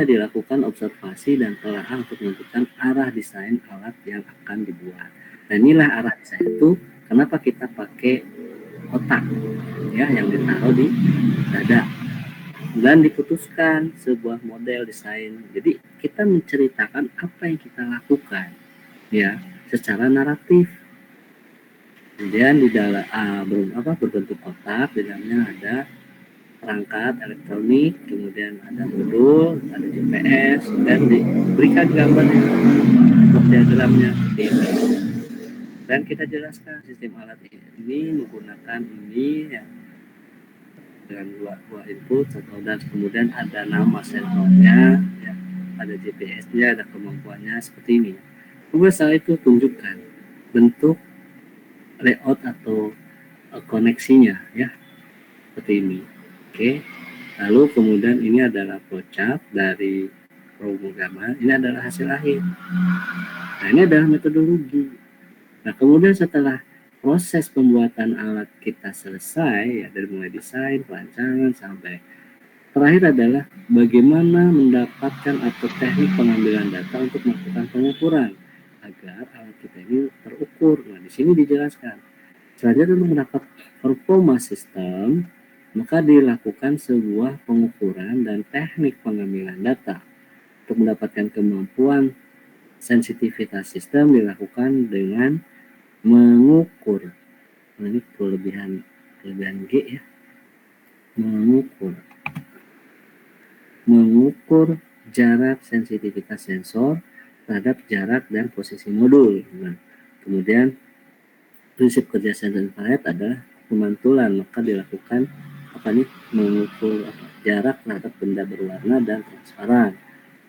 S1: dilakukan observasi dan telaah untuk menentukan arah desain alat yang akan dibuat. Nah, inilah arah desain itu kenapa kita pakai kotak ya yang ditaruh di dada dan diputuskan sebuah model desain. Jadi kita menceritakan apa yang kita lakukan ya secara naratif. Kemudian di dalam berbentuk kotak, di dalamnya ada perangkat elektronik, kemudian ada modul, ada GPS, dan diberikan gambar diagramnya. Dan kita jelaskan sistem alat ini menggunakan ini ya, dengan dua input dan kemudian ada nama sensornya, ya, ada GPS-nya, ada kemampuannya seperti ini. Kemudian setelah itu tunjukkan bentuk layout atau koneksinya ya seperti ini. Oke. Lalu kemudian ini adalah flowchart dari pemrograman, ini adalah hasil akhir. Nah, ini adalah metodologi. Nah, kemudian setelah proses pembuatan alat kita selesai ya dari mulai desain, perancangan sampai terakhir adalah bagaimana mendapatkan atau teknik pengambilan data untuk melakukan pengukuran agar alat kita ini terukur. Nah, di sini dijelaskan. Selanjutnya untuk mendapat performa sistem, maka dilakukan sebuah pengukuran dan teknik pengambilan data. Untuk mendapatkan kemampuan sensitivitas sistem dilakukan dengan mengukur. Nah, ini kelebihan G ya. Mengukur jarak sensitivitas sensor terhadap jarak dan posisi modul. Nah, kemudian prinsip kerja sensor infrared adalah pemantulan, maka dilakukan mengukur jarak terhadap benda berwarna dan transparan.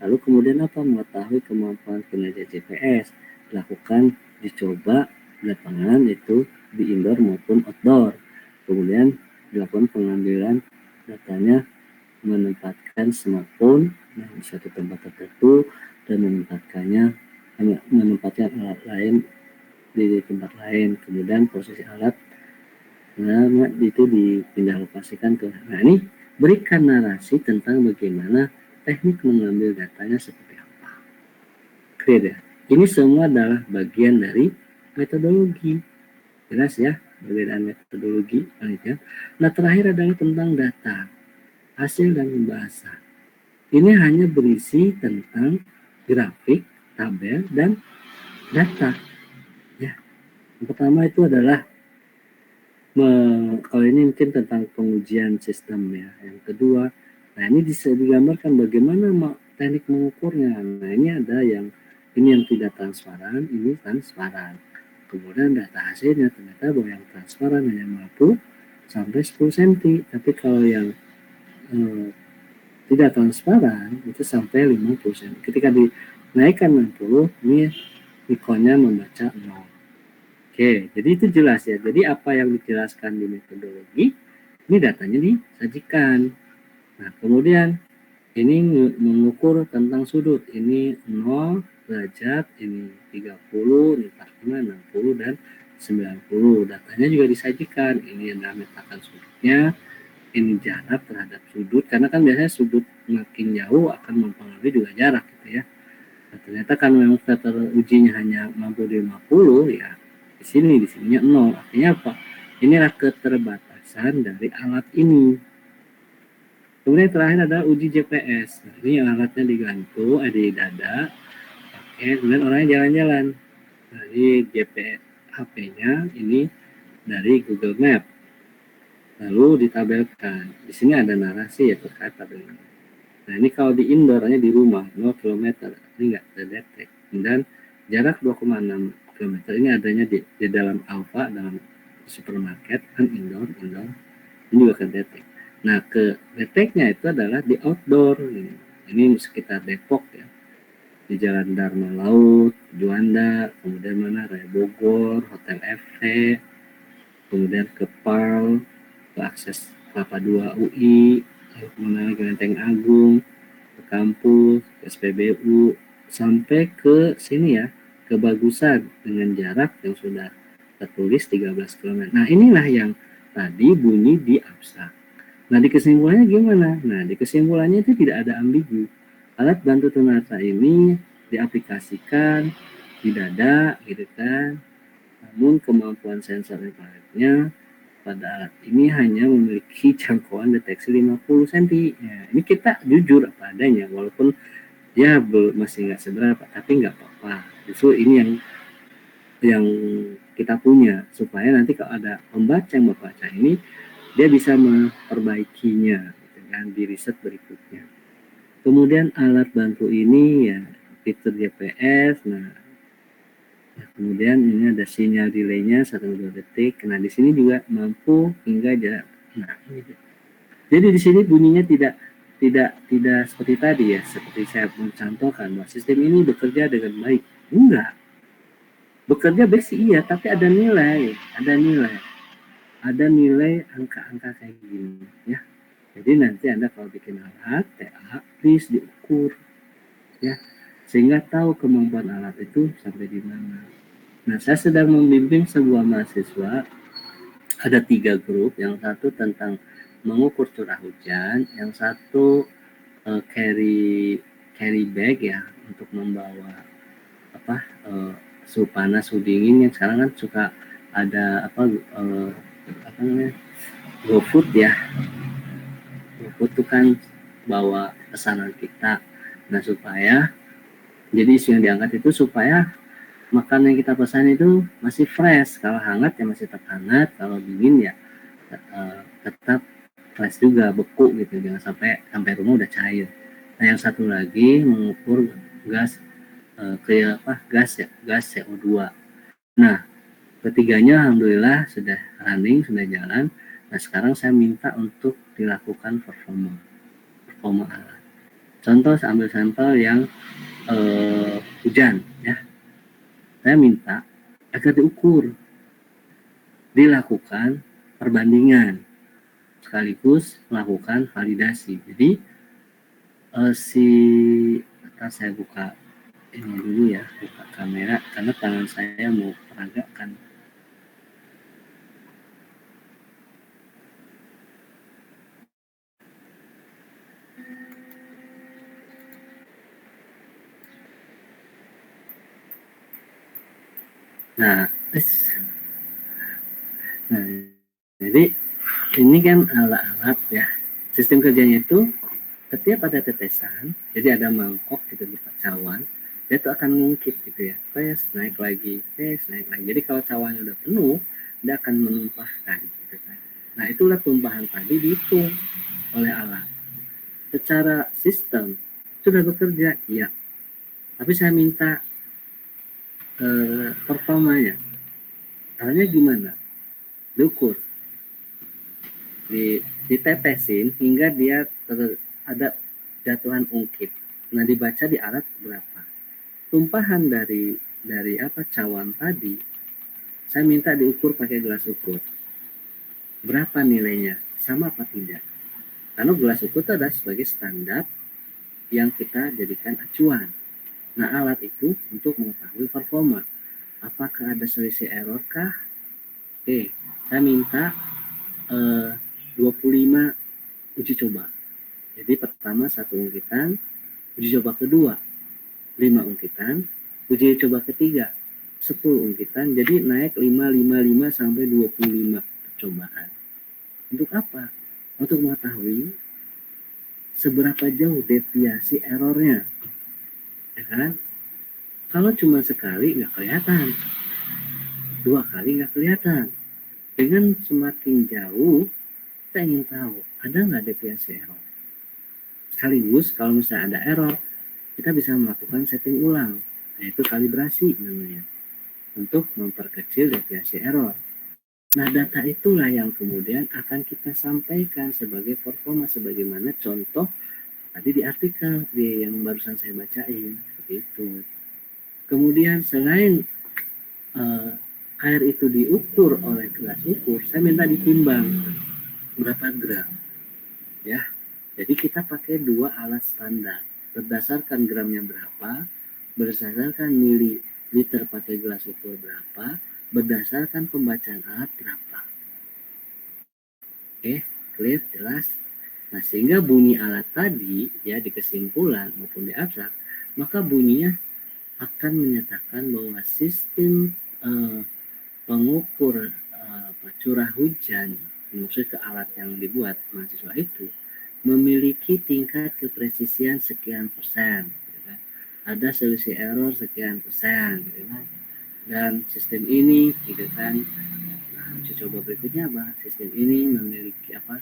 S1: Lalu kemudian mengetahui kemampuan kinerja GPS, dilakukan dicoba di lapangan itu di indoor maupun outdoor. Kemudian dilakukan pengambilan datanya menempatkan smartphone di suatu tempat tertentu dan menempatkan alat lain di tempat lain. Kemudian posisi alat itu dipindah lokasikan ke. Nah, ini berikan narasi tentang bagaimana teknik mengambil datanya seperti apa. Clear ya? Ini semua adalah bagian dari metodologi. Jelas ya, perbedaan metodologi. Nah, terakhir adalah tentang data, hasil dan pembahasan. Ini hanya berisi tentang grafik, tabel, dan data. Ya, yang pertama itu adalah kalau ini mungkin tentang pengujian sistem ya. Yang kedua, nah ini bisa digambarkan bagaimana teknik mengukurnya. Nah, ini ada yang tidak transparan, ini transparan. Kemudian data hasilnya ternyata bahwa yang transparan hanya mampu sampai 10 cm, tapi kalau yang tidak transparan itu sampai 50 cm. Ketika dinaikkan 60, ini ikonnya membaca 0. Oke, jadi itu jelas ya. Jadi apa yang dijelaskan di metodologi, ini datanya disajikan. Nah, kemudian ini mengukur tentang sudut. Ini 0 derajat, ini 30, ini 45, 60, dan 90. Datanya juga disajikan. Ini adalah metakan sudutnya, ini jarak terhadap sudut. Karena kan biasanya sudut makin jauh akan mempengaruhi juga jarak gitu ya. Nah, ternyata kan memang filter ujinya hanya mampu 50 ya. Di sininya 0. Artinya apa? Inilah keterbatasan dari alat ini. Kemudian terakhir adalah uji GPS. Nah, ini alatnya digantung di dada. Oke, kemudian orangnya jalan-jalan. Nah, ini GPS HP-nya ini dari Google Map. Lalu ditabelkan. Di sini ada narasi ya terkait tabel ini. Nah, ini kalau di indoor hanya di rumah 0 km. Ini enggak terdetek. Dan jarak 2,6 km ini adanya di dalam Alfa, dalam supermarket kan indoor. ini juga ke detek. Nah, ke deteknya itu adalah di outdoor. Ini sekitar Depok ya, di Jalan Dharma Laut, Juanda, kemudian mana Raya Bogor, Hotel FT, kemudian ke PAL, ke akses Kelapa 2 UI, kemudian ke Lenteng Agung, ke kampus, ke SPBU, sampai ke sini ya, ke Bagusan dengan jarak yang sudah tertulis 13 km. Nah, inilah yang tadi bunyi di abstrak. Nah, di kesimpulannya gimana? Nah, di kesimpulannya itu tidak ada ambigu. Alat bantu tunata ini diaplikasikan di dada, gitu kan. Namun kemampuan sensor infrarednya pada alat ini hanya memiliki jangkauan deteksi 50 cm. Ya, ini kita jujur apa adanya, walaupun ya masih nggak seberapa, tapi nggak apa-apa. Justru ini yang kita punya, supaya nanti kalau ada pembaca yang membaca ini, dia bisa memperbaikinya dengan di riset berikutnya. Kemudian alat bantu ini ya fitur GPS. Nah, ya, kemudian ini ada sinyal delaynya 1-2 detik. Nah, di sini juga mampu hingga jarak. Nah, ini. Jadi di sini bunyinya tidak seperti tadi ya, seperti saya mencontohkan bahwa sistem ini bekerja dengan baik. Enggak. Bekerja baik sih iya, tapi ada nilai angka-angka kayak gini ya. Jadi nanti Anda kalau bikin alat TA, please diukur ya, sehingga tahu kemampuan alat itu sampai di mana. Nah, saya sedang membimbing sebuah mahasiswa, ada 3 grup, yang satu tentang mengukur curah hujan, yang satu carry bag ya, untuk membawa apa suhu panas, suhu dingin yang sekarang kan suka ada apa namanya, GoFood ya. GoFood itu kan bawa pesanan kita. Nah, supaya jadi isu yang diangkat itu supaya makanan yang kita pesan itu masih fresh. Kalau hangat ya masih tetap hangat, kalau dingin ya tetap fresh juga, beku gitu, jangan sampai rumah udah cair. Nah, yang satu lagi mengukur gas gas CO2. Nah, ketiganya alhamdulillah sudah running, sudah jalan. Nah, sekarang saya minta untuk dilakukan performa alat. Contoh, saya ambil sampel yang hujan ya. Saya minta agar diukur, dilakukan perbandingan, sekaligus melakukan validasi. Jadi saya buka ini dulu ya, buka kamera karena tangan saya mau peragakan. Nah, jadi ini kan alat-alat ya. Sistem kerjanya itu setiap ada tetesan, jadi ada mangkok gitu di cawan, dia tuh akan ngungkit gitu ya, tes naik lagi, tes naik lagi. Jadi kalau cawannya udah penuh, dia akan menumpahkan gitu kan. Nah, itulah tumpahan tadi dihitung oleh alat. Secara sistem sudah bekerja, iya. Tapi saya minta performanya. Caranya gimana? Diukur, ditetesin hingga dia ada jatuhan ungkit. Nah, dibaca di alat berapa. Tumpahan dari cawan tadi, saya minta diukur pakai gelas ukur. Berapa nilainya? Sama apa tidak? Karena gelas ukur itu adalah sebagai standar yang kita jadikan acuan. Nah, alat itu untuk mengetahui performa. Apakah ada selisih error kah? Oke, saya minta 25 uji coba. Jadi pertama 1 ungkitan, uji coba kedua 5 ungkitan, uji coba ketiga 10 ungkitan, jadi naik 5 sampai 25 percobaan. Untuk apa? Untuk mengetahui seberapa jauh deviasi errornya, ya kan? Kalau cuma sekali nggak kelihatan, 2 kali nggak kelihatan. Dengan semakin jauh, kita ingin tahu ada nggak deviasi error. Sekaligus kalau misalnya ada error, kita bisa melakukan setting ulang, yaitu kalibrasi namanya, untuk memperkecil deviasi error. Nah, data itulah yang kemudian akan kita sampaikan sebagai performa, sebagaimana contoh tadi di artikel yang barusan saya bacain, seperti itu. Kemudian selain air itu diukur oleh gelas ukur, saya minta ditimbang berapa gram, ya. Jadi kita pakai dua alat standar, berdasarkan gramnya berapa, berdasarkan mililiter pakai gelas ukur berapa, berdasarkan pembacaan alat berapa. Oke, clear, jelas. Nah, sehingga bunyi alat tadi, ya, di kesimpulan maupun di abstrak, maka bunyinya akan menyatakan bahwa sistem pengukur curah hujan, maksud ke alat yang dibuat mahasiswa itu, memiliki tingkat kepresisian sekian persen, gitu kan. Ada selisih error sekian persen, gitu kan. Dan sistem ini, gitu kan. Nah, uji coba berikutnya apa? Sistem ini memiliki apa?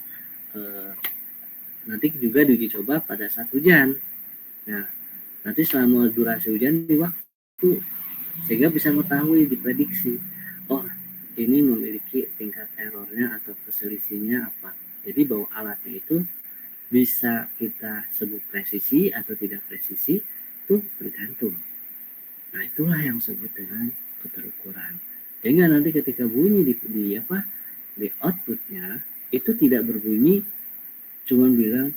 S1: Nanti juga diuji coba pada saat hujan. Nah, nanti selama durasi hujan di waktu, sehingga bisa mengetahui, diprediksi, oh ini memiliki tingkat errornya atau keselisihnya apa. Jadi bahwa alatnya itu bisa kita sebut presisi atau tidak presisi, itu tergantung. Nah, itulah yang disebut dengan keterukuran. Sehingga nanti ketika bunyi di outputnya itu tidak berbunyi cuma bilang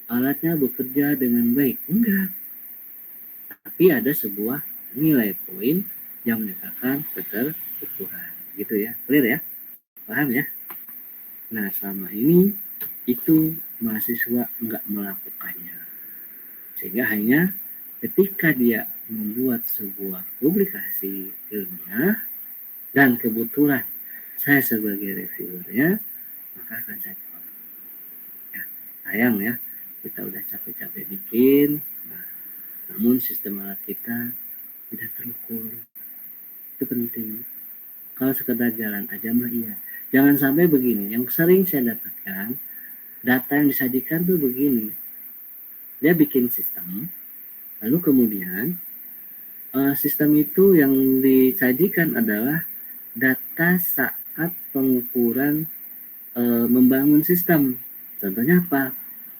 S1: alatnya bekerja dengan baik, enggak. Tapi ada sebuah nilai poin yang menyatakan keterukuran, gitu ya. Clear ya? Paham ya? Nah, selama ini itu mahasiswa enggak melakukannya. Sehingga hanya ketika dia membuat sebuah publikasi ilmiah dan kebetulan saya sebagai reviewernya, maka akan saya tolak. Ya, sayang ya, kita udah capek-capek bikin, namun sistem alat kita tidak terukur. Itu penting. Kalau sekedar jalan aja mah iya. Jangan sampai begini. Yang sering saya dapatkan, data yang disajikan tuh begini. Dia bikin sistem, lalu kemudian sistem itu yang disajikan adalah data saat pengukuran membangun sistem. Contohnya apa?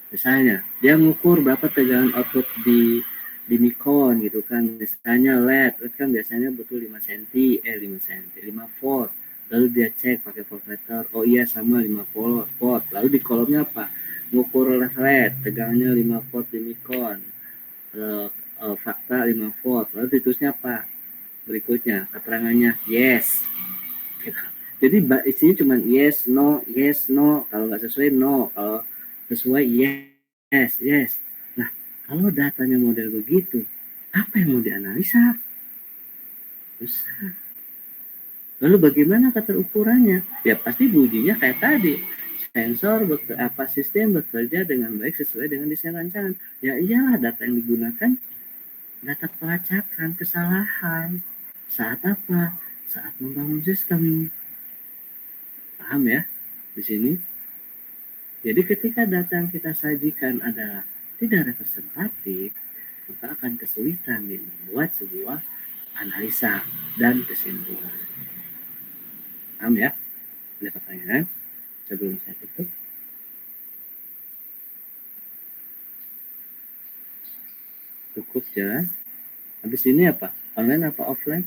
S1: Misalnya, dia mengukur berapa tegangan output di Nikon gitu kan. Misalnya LED kan biasanya butuh 5 cm, 5 volt. Lalu dia cek pakai voltmeter, oh iya sama 5 volt. Lalu di kolomnya apa? Mengukur LED, tegangannya 5 volt di Nikon. Fakta 5 volt. Lalu ditulisnya apa? Berikutnya, keterangannya yes. Jadi isinya cuma yes, no. Kalau nggak sesuai, no. Kalau sesuai, yes. Nah, kalau datanya model begitu, apa yang mau dianalisa? Susah. Lalu bagaimana keterukurannya? Ya pasti bunyinya kayak tadi. Sensor sistem bekerja dengan baik sesuai dengan desain rancangan. Ya iyalah, data yang digunakan data pelacakan kesalahan. Saat apa? Saat membangun sistem. Paham ya di sini? Jadi ketika data yang kita sajikan adalah tidak representatif, maka akan kesulitan membuat sebuah analisa dan kesimpulan. Paham ya? Ada pertanyaan sebelum saya tutup? Cukup jelas? Habis ini apa? Online apa offline?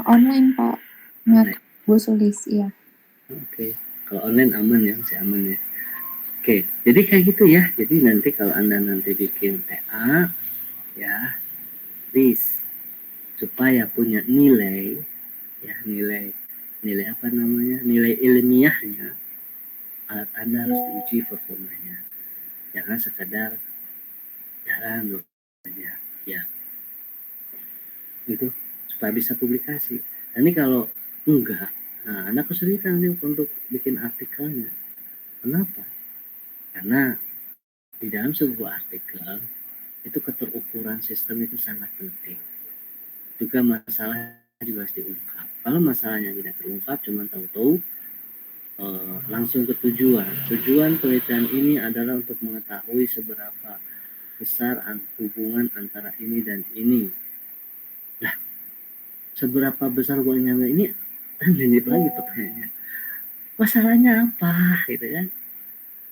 S3: Online Pak. Online. Bu Sulis, ya.
S1: Oke. Kalau online aman ya, masih aman ya. Oke, jadi kayak gitu ya. Jadi nanti kalau Anda nanti bikin TA, ya, please, supaya punya nilai, ya, nilai apa namanya, nilai ilmiahnya, alat Anda harus diuji performanya. Jangan sekedar jalan loh aja, ya. Itu supaya bisa publikasi. Nah, ini kalau enggak, nah Anda kesulitan nih untuk bikin artikelnya. Kenapa? Karena di dalam sebuah artikel itu keterukuran sistem itu sangat penting. Juga masalah juga harus diungkap. Kalau masalahnya tidak terungkap, cuma tahu-tahu langsung ke tujuan. Tujuan penelitian ini adalah untuk mengetahui seberapa besar hubungan antara ini dan ini. Nah, seberapa besar uangnya ini lanjut lagi pertanyaannya, masalahnya apa gitu kan.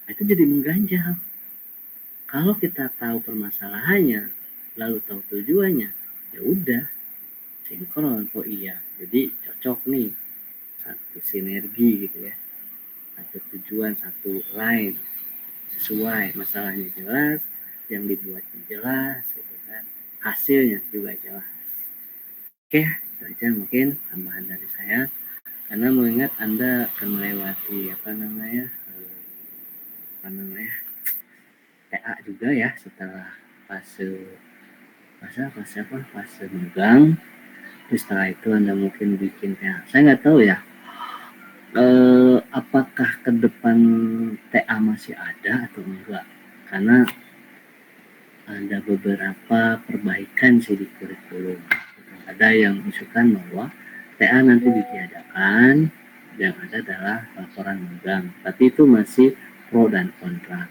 S1: Itu jadi mengganjal. Kalau kita tahu permasalahannya lalu tahu tujuannya, ya udah sinkron. Oh iya, jadi cocok nih, satu sinergi gitu ya, satu tujuan, satu line, sesuai, masalahnya jelas, yang dibuatnya jelas gitu kan, hasilnya juga jelas. Oke, itu aja mungkin tambahan dari saya, karena mengingat Anda akan melewati apa namanya TA juga ya setelah fase magang. Terus setelah itu Anda mungkin bikin TA. Saya nggak tahu ya, apakah ke depan TA masih ada atau enggak, karena ada beberapa perbaikan sih di kurikulum. Ada yang mengusulkan bahwa TA nanti ditiadakan, yang ada adalah laporan magang. Tapi itu masih pro dan kontra.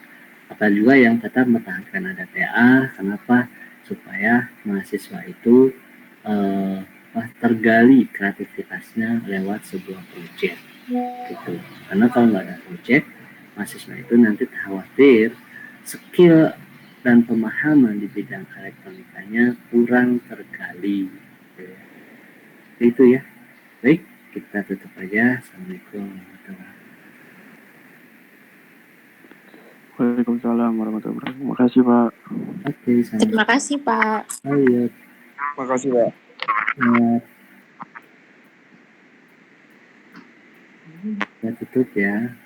S1: Ada juga yang tetap mempertahankan ada TA. Kenapa? Supaya mahasiswa itu tergali kreativitasnya lewat sebuah proyek gitu. Karena kalau nggak ada proyek, mahasiswa itu nanti khawatir skill dan pemahaman di bidang elektronikanya kurang tergali gitu ya. Itu ya. Baik, kita tutup aja. Assalamualaikum warahmatullahi wabarakatuh.
S2: Waalaikumsalam warahmatullahi wabarakatuh. Terima kasih, Pak.
S1: Oke,
S3: Terima kasih, Pak.
S1: Ayo.
S2: Terima kasih, Pak.
S1: Kita tutup ya.